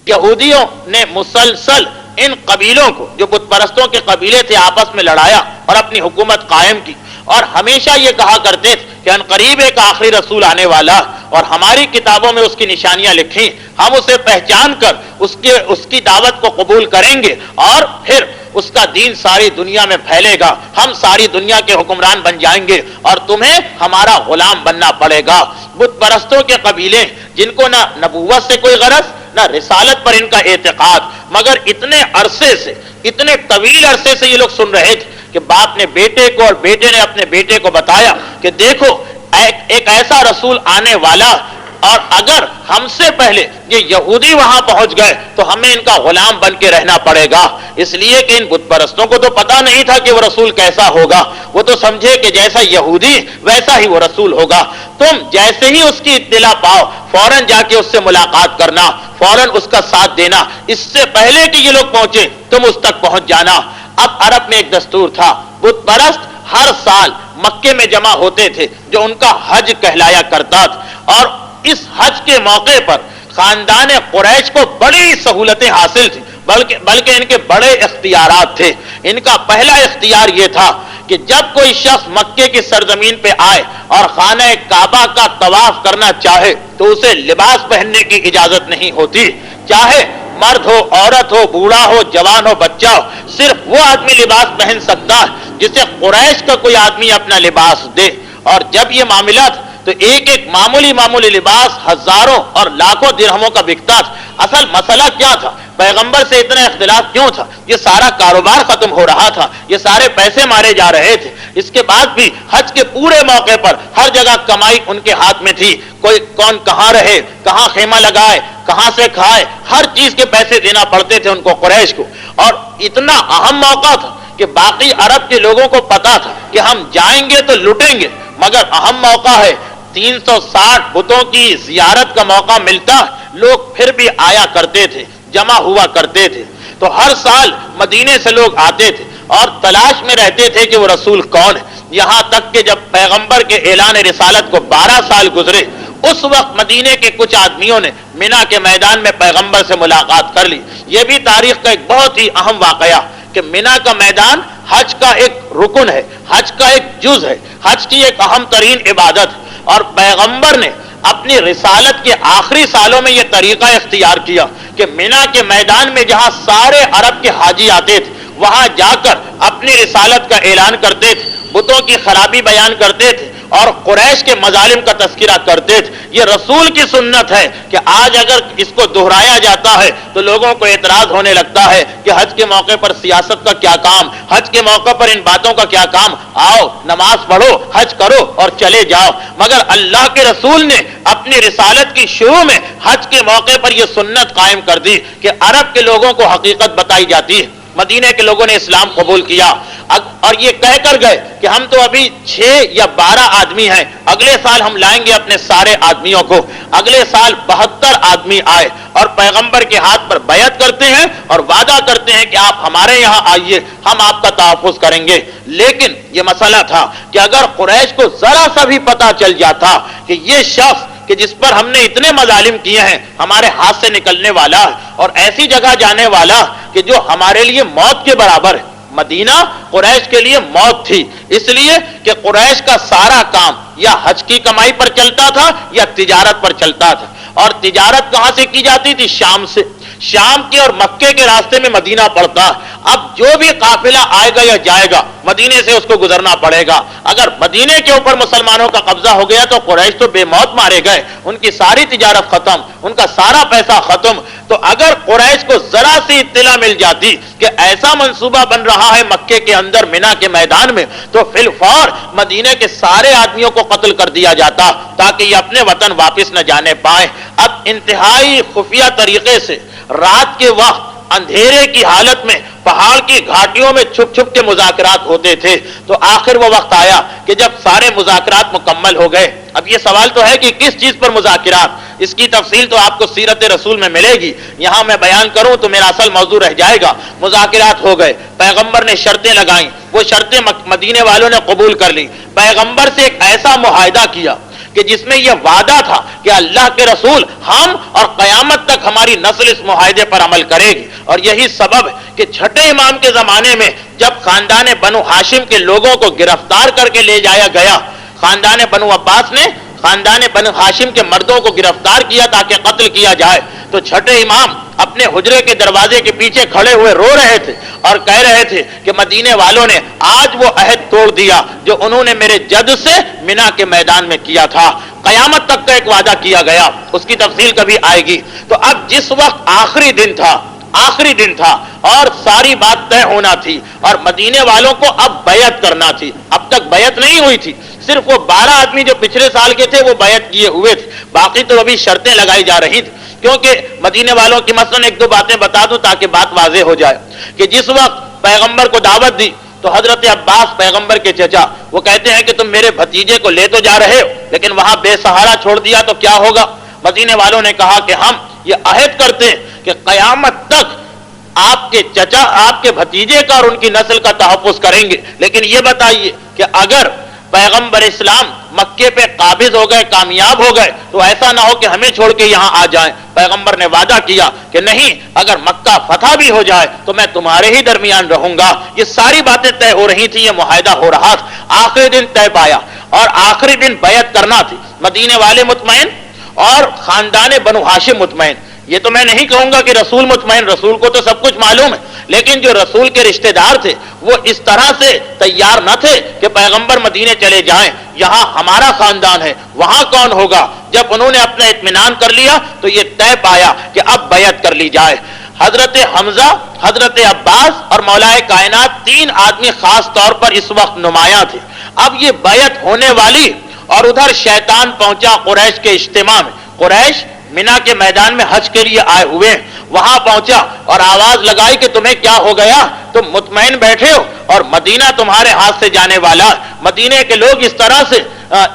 A: یہودیوں نے مسلسل ان قبیلوں کو جو بت پرستوں کے قبیلے تھے آپس میں لڑایا اور اپنی حکومت قائم کی، اور ہمیشہ یہ کہا کرتے تھے کہ ان قریب ایک آخری رسول آنے والا، اور ہماری کتابوں میں اس کی نشانیاں لکھی، ہم اسے پہچان کر اس کی دعوت کو قبول کریں گے اور پھر اس کا دین ساری دنیا میں پھیلے گا، ہم ساری دنیا کے حکمران بن جائیں گے اور تمہیں ہمارا غلام بننا پڑے گا۔ بت پرستوں کے قبیلے جن کو نہ نبوت سے کوئی غرض نہ رسالت پر ان کا اعتقاد، مگر اتنے عرصے سے، اتنے طویل عرصے سے یہ لوگ سن رہے تھے کہ باپ نے بیٹے کو اور بیٹے نے اپنے بیٹے کو بتایا کہ دیکھو ایک ایسا رسول آنے والا، اور اگر ہم سے پہلے یہ یہودی وہاں پہنچ گئے تو ہمیں ان کا غلام بن کے رہنا پڑے گا۔ اس لیے کہ ان بت پرستوں کو تو پتا نہیں تھا کہ وہ رسول کیسا ہوگا، وہ تو سمجھے کہ جیسا یہودی ویسا ہی وہ رسول ہوگا۔ تم جیسے ہی اس کی اطلاع پاؤ فوراً جا کے اس سے ملاقات کرنا، فوراً اس کا ساتھ دینا، اس سے پہلے کہ یہ لوگ پہنچے تم اس تک پہنچ جانا۔ اب عرب میں ایک دستور تھا، بت پرست ہر سال مکے میں جمع ہوتے تھے جو ان کا حج کہلایا کرتا تھا، اور اس حج کے موقع پر خاندان قریش کو بڑی سہولتیں حاصل تھیں، بلکہ ان کے بڑے اختیارات تھے۔ ان کا پہلا اختیار یہ تھا کہ جب کوئی شخص مکے کی سرزمین پہ آئے اور خانہ کعبہ کا طواف کرنا چاہے تو اسے لباس پہننے کی اجازت نہیں ہوتی، چاہے مرد ہو، عورت ہو، بوڑھا ہو، جوان ہو، بچہ ہو، صرف وہ آدمی لباس پہن سکتا ہے جسے قریش کا کوئی آدمی اپنا لباس دے۔ اور جب یہ معاملہ تھا تو ایک معمولی لباس ہزاروں اور لاکھوں درہموں کا بکتا تھا۔ اصل مسئلہ کیا تھا؟ پیغمبر سے اتنا اختلاف کیوں تھا؟ یہ سارا کاروبار ختم ہو رہا تھا، یہ سارے پیسے مارے جا رہے تھے، اس کے بعد بھی حج کے پورے موقع پر ہر جگہ کمائی ان کے ہاتھ میں تھی، کون کہاں رہے، کہاں خیمہ لگائے، کہاں سے کھائے، ہر چیز کے پیسے دینا پڑتے تھے ان کو قریش کو۔ اور اتنا اہم موقع تھا کہ باقی عرب کے لوگوں کو پتا تھا کہ ہم جائیں گے تو لٹیں گے، مگر اہم موقع ہے، 360 بتوں کی زیارت کا موقع ملتا، لوگ پھر بھی آیا کرتے تھے، جمع ہوا کرتے تھے۔ تو ہر سال مدینے سے لوگ آتے تھے اور تلاش میں رہتے تھے کہ وہ رسول کون ہے، یہاں تک کہ جب پیغمبر کے اعلان رسالت کو 12 سال گزرے، اس وقت مدینے کے کچھ آدمیوں نے مینا کے میدان میں پیغمبر سے ملاقات کر لی۔ یہ بھی تاریخ کا ایک بہت ہی اہم واقعہ کہ مینا کا میدان حج کا ایک رکن ہے، حج کا ایک جز ہے، حج کی ایک اہم ترین عبادت ہے، اور پیغمبر نے اپنی رسالت کے آخری سالوں میں یہ طریقہ اختیار کیا کہ مینا کے میدان میں جہاں سارے عرب کے حاجی آتے تھے وہاں جا کر اپنی رسالت کا اعلان کرتے تھے، بتوں کی خرابی بیان کرتے تھے اور قریش کے مظالم کا تذکرہ کرتے تھے۔ یہ رسول کی سنت ہے کہ آج اگر اس کو دہرایا جاتا ہے تو لوگوں کو اعتراض ہونے لگتا ہے کہ حج کے موقع پر سیاست کا کیا کام، حج کے موقع پر ان باتوں کا کیا کام، آؤ نماز پڑھو، حج کرو اور چلے جاؤ۔ مگر اللہ کے رسول نے اپنی رسالت کی شروع میں حج کے موقع پر یہ سنت قائم کر دی کہ عرب کے لوگوں کو حقیقت بتائی جاتی ہے۔ مدینے کے لوگوں نے اسلام قبول کیا اور یہ کہہ کر گئے کہ ہم تو ابھی 6 یا 12 آدمی ہیں، اگلے سال ہم لائیں گے اپنے سارے آدمیوں کو۔ اگلے سال 72 آدمی آئے اور پیغمبر کے ہاتھ پر بیعت کرتے ہیں اور وعدہ کرتے ہیں کہ آپ ہمارے یہاں آئیے، ہم آپ کا تحفظ کریں گے۔ لیکن یہ مسئلہ تھا کہ اگر قریش کو ذرا سا بھی پتا چل جاتا کہ یہ شخص کہ جس پر ہم نے اتنے مظالم کیے ہیں ہمارے ہاتھ سے نکلنے والا ہے اور ایسی جگہ جانے والا کہ جو ہمارے لیے موت کے برابر ہے، مدینہ قریش کے لیے موت تھی، اس لیے کہ قریش کا سارا کام یا حج کی کمائی پر چلتا تھا یا تجارت پر چلتا تھا، اور تجارت کہاں سے کی جاتی تھی؟ شام سے، شام کے اور مکے کے راستے میں مدینہ پڑتا۔ اب جو بھی قافلہ آئے گا یا جائے گا مدینے سے اس کو گزرنا پڑے گا۔ اگر مدینے کے اوپر مسلمانوں کا قبضہ ہو گیا تو قریش تو بے موت مارے گئے، ان کی ساری تجارت ختم، ان کا سارا پیسہ ختم۔ تو اگر قریش کو ذرا سی اطلاع مل جاتی کہ ایسا منصوبہ بن رہا ہے مکے کے اندر مینا کے میدان میں، تو فی الفور مدینے کے سارے آدمیوں کو قتل کر دیا جاتا تاکہ یہ اپنے وطن واپس نہ جانے پائیں۔ اب انتہائی خفیہ طریقے سے رات کے وقت اندھیرے کی حالت میں
B: پہاڑ کی گھاٹیوں میں چھپ چھپ کے مذاکرات ہوتے تھے. تو آخر وہ وقت آیا کہ جب سارے مذاکرات مکمل ہو گئے. اب یہ سوال تو ہے کہ کس چیز پر مذاکرات، اس کی تفصیل تو آپ کو سیرت رسول میں ملے گی، یہاں میں بیان کروں تو میرا اصل موضوع رہ جائے گا. مذاکرات ہو گئے، پیغمبر نے شرطیں لگائیں، وہ شرطیں مدینے والوں نے قبول کر لی. پیغمبر سے ایک ایسا معاہدہ کیا کہ جس میں یہ وعدہ تھا کہ اللہ کے رسول ہم اور قیامت تک ہماری نسل اس معاہدے پر عمل کرے گی. اور یہی سبب ہے کہ چھٹے امام کے زمانے میں جب خاندان بنو ہاشم کے لوگوں کو گرفتار کر کے لے جایا گیا، خاندان بنو عباس نے خاندان بنو ہاشم کے مردوں کو گرفتار کیا تاکہ قتل کیا جائے، تو چھٹے امام اپنے حجرے کے دروازے کے پیچھے کھڑے ہوئے رو رہے تھے اور کہہ رہے تھے کہ مدینے والوں نے آج وہ عہد توڑ دیا جو انہوں نے میرے جد سے منا کے میدان میں کیا تھا. قیامت تک کا ایک وعدہ کیا گیا، اس کی تفصیل کبھی آئے گی. تو اب جس وقت آخری دن تھا اور ساری بات طے ہونا تھی اور مدینے والوں کو اب بیعت کرنا تھی. اب تک بیعت نہیں ہوئی تھی، صرف وہ 12 آدمی جو پچھلے سال کے تھے وہ بیعت کیے ہوئے تھے، باقی تو ابھی شرطیں لگائی جا رہی تھی. کیونکہ مدینے والوں کی مثلاً ایک دو باتیں بتا دوں تاکہ بات واضح ہو جائے کہ جس وقت پیغمبر کو دعوت دی تو حضرت عباس پیغمبر کے چچا وہ کہتے ہیں کہ تم میرے بھتیجے کو لے تو جا رہے ہو لیکن وہاں بے سہارا چھوڑ دیا تو کیا ہوگا. مدینے والوں نے کہا کہ ہم یہ عہد کرتے ہیں کہ قیامت تک آپ کے چچا آپ کے بھتیجے کا اور ان کی نسل کا تحفظ کریں گے، لیکن یہ بتائیے کہ اگر پیغمبر اسلام مکے پہ قابض ہو گئے، کامیاب ہو گئے، تو ایسا نہ ہو کہ ہمیں چھوڑ کے یہاں آ جائیں. پیغمبر نے وعدہ کیا کہ نہیں، اگر مکہ فتح بھی ہو جائے تو میں تمہارے ہی درمیان رہوں گا. یہ ساری باتیں طے ہو رہی تھی، یہ معاہدہ ہو رہا تھا. آخری دن طے پایا اور آخری دن بیعت کرنا تھی. مدینے والے مطمئن اور خاندان بنو ہاشم مطمئن. یہ تو میں نہیں کہوں گا کہ رسول مطمئن، رسول کو تو سب کچھ معلوم ہے، لیکن جو رسول کے رشتہ دار تھے وہ اس طرح سے تیار نہ تھے کہ پیغمبر مدینے چلے جائیں، یہاں ہمارا خاندان ہے وہاں کون ہوگا. جب انہوں نے اپنا اطمینان کر لیا تو یہ طے پایا کہ اب بیعت کر لی جائے. حضرت حمزہ، حضرت عباس اور مولا کائنات 3 آدمی خاص طور پر اس وقت نمایاں تھے. اب یہ بیعت ہونے والی اور ادھر شیطان پہنچا قریش کے اجتماع میں. قریش منا کے میدان میں حج کے لیے آئے ہوئے ہیں، وہاں پہنچا اور آواز لگائی کہ تمہیں کیا ہو گیا، تم مطمئن بیٹھے ہو اور مدینہ تمہارے ہاتھ سے جانے والا. مدینے کے لوگ اس طرح سے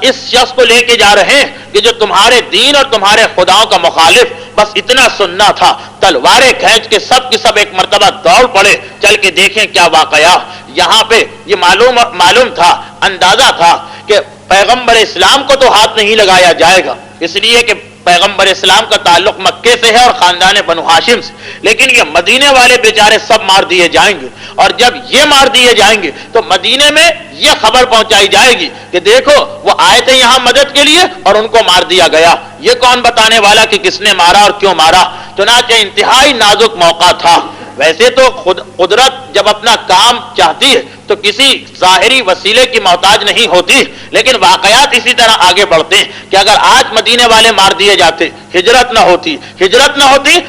B: اس شخص کو لے کے جا رہے ہیں کہ جو تمہارے دین اور تمہارے خداؤں کا مخالف. بس اتنا سننا تھا، تلواریں کھینچ کے سب کی سب ایک مرتبہ دوڑ پڑے، چل کے دیکھیں کیا واقعہ. یہاں پہ یہ معلوم تھا، اندازہ تھا کہ پیغمبر اسلام کو تو ہاتھ نہیں لگایا جائے گا، اس لیے کہ پیغمبر اسلام کا تعلق مکے سے ہے اور خاندان بنو ہاشم سے، لیکن یہ مدینے والے بیچارے سب مار دیے جائیں گے. اور جب یہ مار دیے جائیں گے تو مدینے میں یہ خبر پہنچائی جائے گی کہ دیکھو وہ آئے تھے یہاں مدد کے لیے اور ان کو مار دیا گیا. یہ کون بتانے والا کہ کس نے مارا اور کیوں مارا. چنانچہ انتہائی نازک موقع تھا. ویسے تو قدرت جب اپنا کام چاہتی ہے تو کسی ظاہری وسیلے کی محتاج نہیں ہوتی، لیکن واقعات اسی طرح آگے بڑھتے ہیں کہ اگر آج مدینے والے مار دیے جاتے، ہجرت نہ ہوتی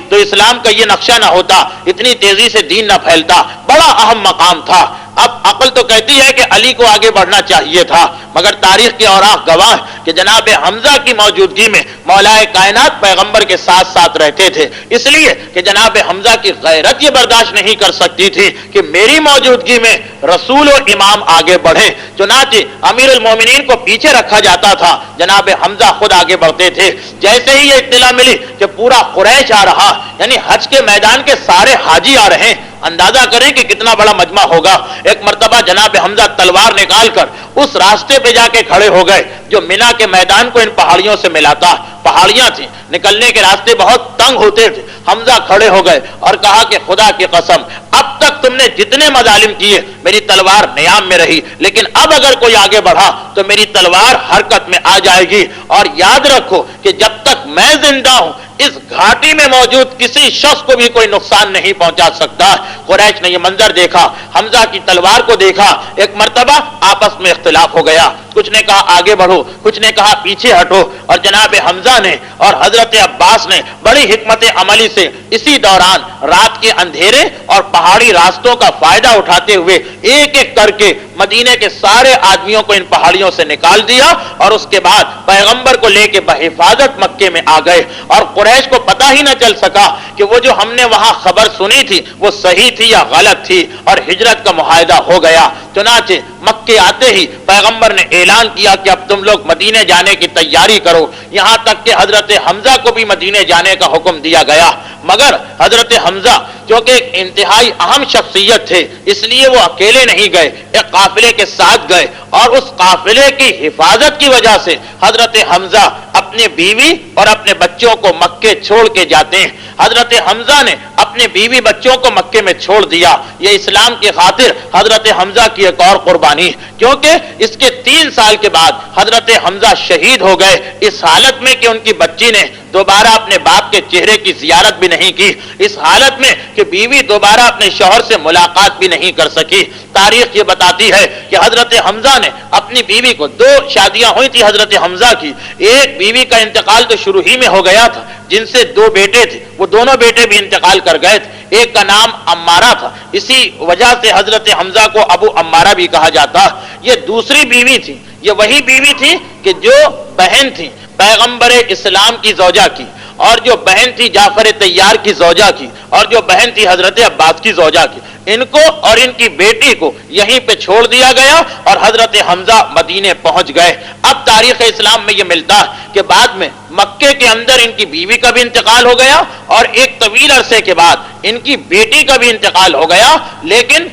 B: تو اسلام کا یہ نقشہ نہ ہوتا، اتنی تیزی سے دین نہ پھیلتا. بڑا اہم مقام تھا. اب عقل تو کہتی ہے کہ علی کو آگے بڑھنا چاہیے تھا، مگر تاریخ کے اوراق گواہ کہ جناب حمزہ کی موجودگی میں مولا کائنات پیغمبر کے ساتھ ساتھ رہتے تھے، اس لیے کہ جناب حمزہ کی غیرت یہ برداشت نہیں کر سکتی تھی کہ میری موجودگی میں رسول و امام آگے بڑھیں. چنانچہ امیر المومنین کو پیچھے رکھا جاتا تھا، جناب حمزہ خود آگے بڑھتے تھے. جیسے ہی یہ اطلاع ملی کہ پورا قریش آ رہا، یعنی حج کے میدان کے سارے حاجی آ رہے ہیں، اندازہ کریں کہ کتنا بڑا مجمع ہوگا. ایک مرتبہ جناب حمزہ تلوار نکال کر اس راستے پہ جا کے کھڑے ہو گئے جو منا کے میدان کو ان پہاڑیوں سے ملاتا. پہاڑیاں تھیں، نکلنے کے راستے بہت تنگ ہوتے تھے. حمزہ کھڑے ہو گئے اور کہا کہ خدا کی قسم اب تک تم نے جتنے مظالم کیے میری تلوار نیام میں رہی، لیکن اب اگر کوئی آگے بڑھا تو میری تلوار حرکت میں آ جائے گی. اور یاد رکھو کہ جب تک میں زندہ ہوں اس گھاٹی میں موجود کسی شخص کو بھی کوئی نقصان نہیں پہنچا سکتا. قریش نے یہ منظر دیکھا، حمزہ کی تلوار کو دیکھا. ایک مرتبہ آپس میں اختلاف ہو گیا، کچھ نے کہا آگے بڑھو، کچھ نے کہا پیچھے ہٹو. اور جناب حمزہ نے اور حضرت عباس نے بڑی حکمت عملی سے اسی دوران رات کے اندھیرے اور پہاڑی راستوں کا فائدہ اٹھاتے ہوئے ایک ایک کر کے مدینے کے سارے آدمیوں کو ان پہاڑیوں سے نکال دیا اور اس کے بعد پیغمبر کو لے کے بحفاظت مکے میں آ گئے، اور قریش کو پتہ ہی نہ چل سکا کہ وہ جو ہم نے وہاں خبر سنی تھی وہ صحیح تھی یا غلط تھی، اور ہجرت کا معاہدہ ہو گیا۔ چنانچہ مکے آتے ہی پیغمبر نے اعلان کیا کہ اب تم لوگ مدینے جانے کی تیاری کرو، یہاں تک کہ حضرت حمزہ کو بھی مدینے جانے کا حکم دیا گیا، مگر حضرت حمزہ جو کہ ایک انتہائی اہم شخصیت تھے اس لیے وہ اکیلے نہیں گئے، ایک قافلے کے ساتھ گئے، اور اس قافلے کی حفاظت کی وجہ سے حضرت حمزہ اپنی بیوی اور اپنے بچوں کو مکے چھوڑ کے جاتے ہیں۔ حضرت حمزہ نے اپنے بیوی بچوں کو مکے میں چھوڑ دیا، یہ اسلام کی خاطر حضرت حمزہ کی ایک اور قربانی، کیونکہ اس کے 3 سال کے بعد حضرت حمزہ شہید ہو گئے، اس حالت میں کہ ان کی بچی نے دوبارہ اپنے باپ کے چہرے کی زیارت بھی نہیں کی، اس حالت میں کہ بیوی دوبارہ اپنے شوہر سے ملاقات بھی نہیں کر سکی۔ تاریخ یہ بتاتی ہے کہ حضرت حمزہ نے اپنی بیوی کو 2 شادیاں ہوئی تھی حضرت حمزہ کی، ایک بیوی کا انتقال تو شروع ہی میں ہو گیا تھا جن سے 2 بیٹے تھے، وہ دونوں بیٹے بھی انتقال کر گئے تھے، ایک کا نام عمارہ تھا، اسی وجہ سے حضرت حمزہ کو ابو عمارہ بھی کہا جاتا۔ یہ دوسری بیوی تھی، یہ وہی بیوی تھی کہ جو بہن تھی پیغمبر اسلام کی زوجہ کی، اور جو بہن تھی جعفر طیار کی زوجہ کی، اور جو بہن تھی حضرت عباس کی زوجہ کی، ان کو اور ان کی بیٹی کو یہیں پہ چھوڑ دیا گیا اور حضرت حمزہ مدینے پہنچ گئے۔ اب تاریخ اسلام میں یہ ملتا ہے کہ بعد میں مکے کے اندر ان کی بیوی کا بھی انتقال ہو گیا، اور ایک طویل عرصے کے بعد ان کی بیٹی کا بھی انتقال ہو گیا، لیکن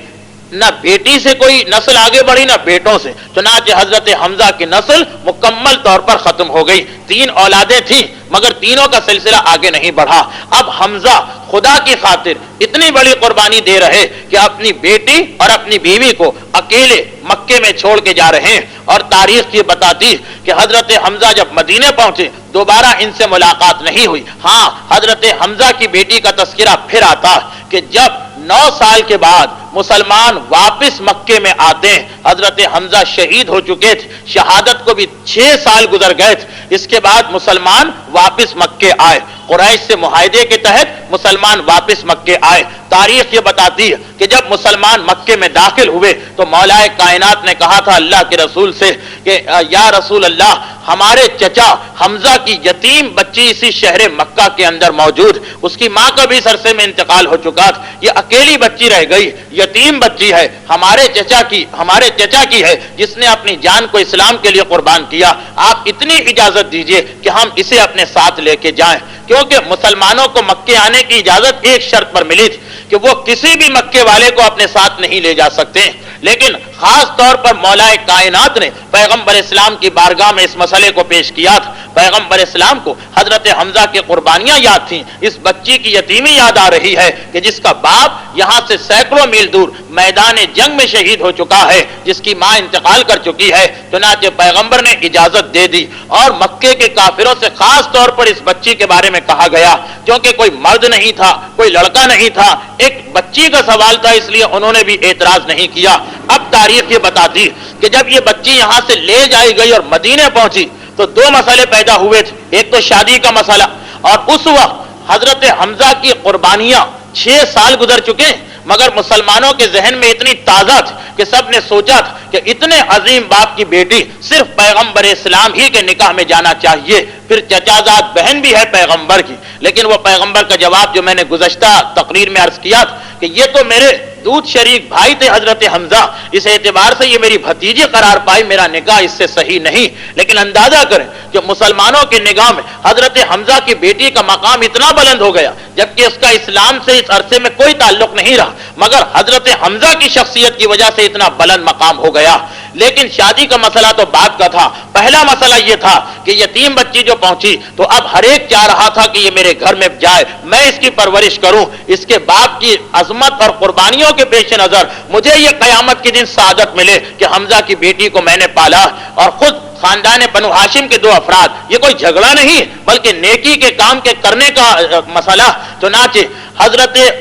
B: نہ بیٹی سے کوئی نسل آگے بڑھی نہ بیٹوں سے، چنانچہ حضرت حمزہ کی نسل مکمل طور پر ختم ہو گئی۔ 3 اولادیں تھیں مگر تینوں کا سلسلہ آگے نہیں بڑھا۔ اب حمزہ خدا کی خاطر اتنی بڑی قربانی دے رہے کہ اپنی بیٹی اور اپنی بیوی کو اکیلے مکے میں چھوڑ کے جا رہے ہیں، اور تاریخ یہ بتاتی کہ حضرت حمزہ جب مدینے پہنچے دوبارہ ان سے ملاقات نہیں ہوئی۔ ہاں، حضرت حمزہ کی بیٹی کا تذکرہ پھر آتا کہ جب 9 سال کے بعد مسلمان واپس مکے میں آتے ہیں، حضرت حمزہ شہید ہو چکے تھے، شہادت کو بھی 6 سال گزر گئے تھے، اس کے بعد مسلمان واپس مکے آئے، قریش سے معاہدے کے تحت مسلمان واپس مکے آئے۔ تاریخ یہ بتاتی ہے کہ جب مسلمان مکے میں داخل ہوئے تو مولا کائنات نے کہا تھا اللہ کے رسول سے کہ یا رسول اللہ، ہمارے چچا حمزہ کی یتیم بچی اسی شہر مکہ کے اندر موجود، اس کی ماں کا بھی اس عرصے میں انتقال ہو چکا تھا، یہ اکیلی بچی رہ گئی، یتیم بچی ہے، ہمارے چچا کی ہے جس نے اپنی جان کو اسلام کے لیے قربان کیا، آپ اتنی اجازت دیجئے کہ ہم اسے اپنے ساتھ لے کے جائیں، کیونکہ مسلمانوں کو مکے آنے کی اجازت ایک شرط پر ملی تھی کہ وہ کسی بھی مکے والے کو اپنے ساتھ نہیں لے جا سکتے، لیکن خاص طور پر مولا کائنات نے پیغمبر اسلام کی بارگاہ میں اس مسئلے کو پیش کیا تھا۔ پیغمبر اسلام کو حضرت حمزہ کی قربانیاں یاد تھیں، اس بچی کی یتیمی یاد آ رہی ہے کہ جس کا باپ یہاں سے سینکڑوں میل دور میدان جنگ میں شہید ہو چکا ہے، جس کی ماں انتقال کر چکی ہے۔ چنانچہ پیغمبر نے اجازت دے دی، اور مکے کے کافروں سے خاص طور پر اس بچی کے بارے میں کہا گیا، کیونکہ کوئی مرد نہیں تھا، کوئی لڑکا نہیں تھا، ایک بچی کا سوال تھا، اس لیے انہوں نے بھی اعتراض نہیں کیا۔ اب تاریخ یہ بتاتی کہ جب یہ بچی یہاں سے لے جائی گئی اور مدینے پہنچی تو 2 مسئلے پیدا ہوئے تھے، ایک تو شادی کا مسئلہ، اور اس وقت حضرت حمزہ کی قربانیاں 6 سال گزر چکے، مگر مسلمانوں کے ذہن میں اتنی تازہ تھی کہ سب نے سوچا تھا کہ اتنے عظیم باپ کی بیٹی صرف پیغمبر اسلام ہی کے نکاح میں جانا چاہیے، پھر چچازاد بہن بھی ہے پیغمبر کی، لیکن وہ پیغمبر کا جواب جو میں نے گزشتہ تقریر میں عرض کیا تھا کہ یہ تو میرے دودھ شریک بھائی تھے حضرت حمزہ، اس اعتبار سے یہ میری بھتیجی قرار پائی، میرا نکاح اس سے صحیح نہیں۔ لیکن اندازہ کریں کہ مسلمانوں کی نگاہ میں حضرت حمزہ کی بیٹی کا مقام اتنا بلند ہو گیا، جبکہ اس کا اسلام سے اس عرصے میں کوئی تعلق نہیں رہا، مگر حضرت حمزہ کی شخصیت کی وجہ سے اتنا بلند مقام ہو گیا۔ لیکن شادی کا مسئلہ تو بات کا تھا، پہلا مسئلہ یہ تھا کہ یتیم بچی جو پہنچی تو اب ہر ایک چاہ رہا تھا کہ یہ میرے گھر میں جائے، میں اس کی پرورش کروں، اس کے باپ کی عظمت اور قربانیوں کے پیش نظر مجھے یہ قیامت کے دن سعادت ملے کہ حمزہ کی بیٹی کو میں نے پالا، اور خود خاندان بنو ہاشم کے 2 افراد، یہ کوئی جھگڑا نہیں بلکہ نیکی کے کام کے کرنے کا مسئلہ۔ چنانچہ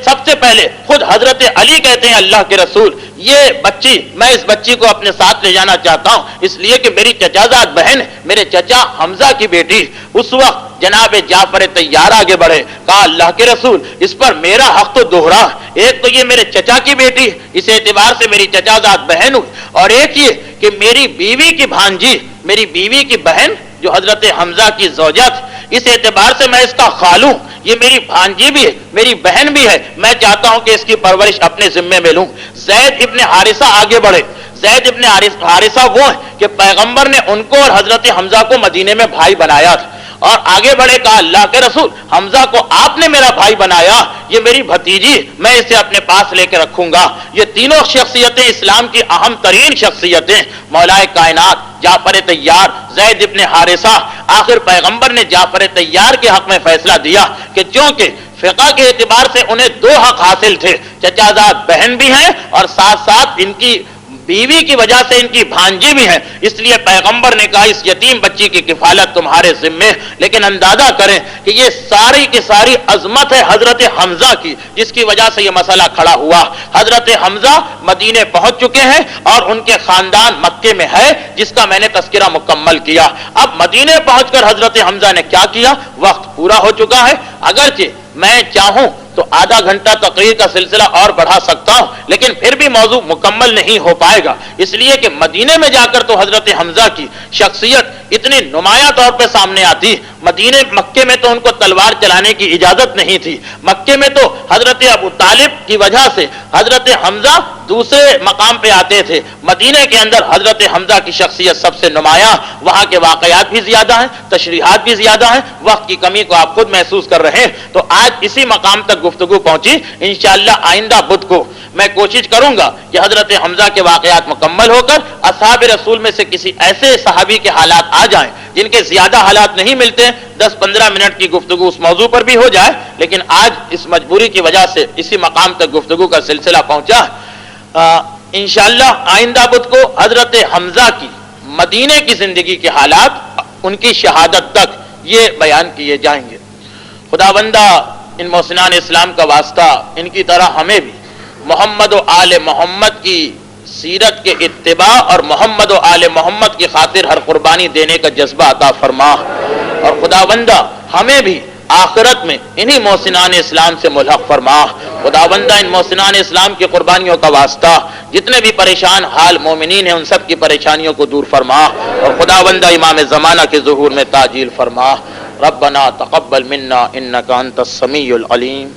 B: سب سے پہلے خود حضرت علی کہتے ہیں اللہ کے رسول، یہ بچی، میں اس بچی کو اپنے ساتھ لے جانا چاہتا ہوں، اس لیے کہ میری چچازاد بہن، میرے چچا حمزہ کی بیٹی۔ اس وقت جناب جعفر طیار آگے بڑھے، کہا اللہ کے رسول اس پر میرا حق تو دوہرا، ایک تو یہ میرے چچا کی بیٹی، اس اعتبار سے میری چچا زاد بہن ہوئی، اور ایک یہ کہ میری بیوی کی بھانجی، میری بیوی کی بہن جو حضرت حمزہ کی زوجہ تھی، اس اعتبار سے میں اس کا خالوں، یہ میری بھانجی بھی ہے، میری بہن بھی ہے، میں چاہتا ہوں کہ اس کی پرورش اپنے ذمے میں لوں۔ زید ابن حارثہ آگے بڑھے، زید ابن حارثہ وہ ہیں کہ پیغمبر نے ان کو اور حضرت حمزہ کو مدینے میں بھائی بنایا تھا، اور آگے بڑھے، کہا اللہ کے رسول حمزہ کو آپ نے میرا بھائی بنایا، یہ میری بھتیجی، میں اسے اپنے پاس لے کے رکھوں گا۔ یہ تینوں شخصیتیں اسلام کی اہم ترین شخصیتیں، مولا کائنات، جعفر طیار، زید ابن حارثہ۔ آخر پیغمبر نے جعفر طیار کے حق میں فیصلہ دیا کہ چونکہ فقہ کے اعتبار سے انہیں دو حق حاصل تھے، چچا زاد بہن بھی ہیں اور ساتھ ساتھ ان کی بیوی کی وجہ سے ان کی بھانجی بھی ہیں، اس لیے پیغمبر نے کہا اس یتیم بچی کی کفالت تمہارے ذمے۔ لیکن اندازہ کریں کہ یہ ساری کی ساری عظمت ہے حضرت حمزہ کی، جس کی وجہ سے یہ مسئلہ کھڑا ہوا۔ حضرت حمزہ مدینے پہنچ چکے ہیں اور ان کے خاندان مکے میں ہے، جس کا میں نے تذکرہ مکمل کیا۔ اب مدینے پہنچ کر حضرت حمزہ نے کیا کیا؟ وقت پورا ہو چکا ہے، اگرچہ میں چاہوں تو آدھا گھنٹہ تقریر کا سلسلہ اور بڑھا سکتا ہوں، لیکن پھر بھی موضوع مکمل نہیں ہو پائے گا، اس لیے کہ مدینے میں جا کر تو حضرت حمزہ کی شخصیت اتنی نمایاں طور پہ سامنے آتی۔ مکے میں تو ان کو تلوار چلانے کی اجازت نہیں تھی، مکے میں تو حضرت ابو طالب کی وجہ سے حضرت حمزہ دوسرے مقام پہ آتے تھے، مدینے کے اندر حضرت حمزہ کی شخصیت سب سے نمایاں، وہاں کے واقعات بھی زیادہ ہیں، تشریحات بھی زیادہ ہیں، وقت کی کمی کو آپ خود محسوس کر رہے ہیں، تو آج اسی مقام تک گفتگو پہنچی۔ انشاءاللہ آئندہ بدھ کو میں کوشش کروں گا کہ حضرت حمزہ کے واقعات مکمل ہو کر اصحاب رسول میں سے کسی ایسے صحابی کے حالات آ جائیں جن کے زیادہ حالات نہیں ملتے، 10-15 منٹ کی گفتگو اس موضوع پر بھی ہو جائے، لیکن آج اس مجبوری کی وجہ سے اسی مقام تک گفتگو کا سلسلہ پہنچا۔ انشاءاللہ آئندہ بدھ کو حضرت حمزہ کی مدینے کی زندگی کے حالات، ان کی شہادت تک یہ بیان کیے جائیں گے۔ خداوندہ ان محسنان اسلام کا واسطہ ان کی طرح ہمیں بھی محمد و آل محمد کی سیرت کے اتباع اور محمد و آل محمد کی خاطر ہر قربانی دینے کا جذبہ عطا فرما، اور خداوندہ ہمیں بھی آخرت میں انہی محسنان اسلام سے ملحق فرما۔ خداوندہ ان محسنان اسلام کی قربانیوں کا واسطہ جتنے بھی پریشان حال مومنین ہیں ان سب کی پریشانیوں کو دور فرما، اور خداوندہ امام زمانہ کے ظہور میں تعجیل فرما۔ ربنا تقبل منا انک انت السمیع العلیم۔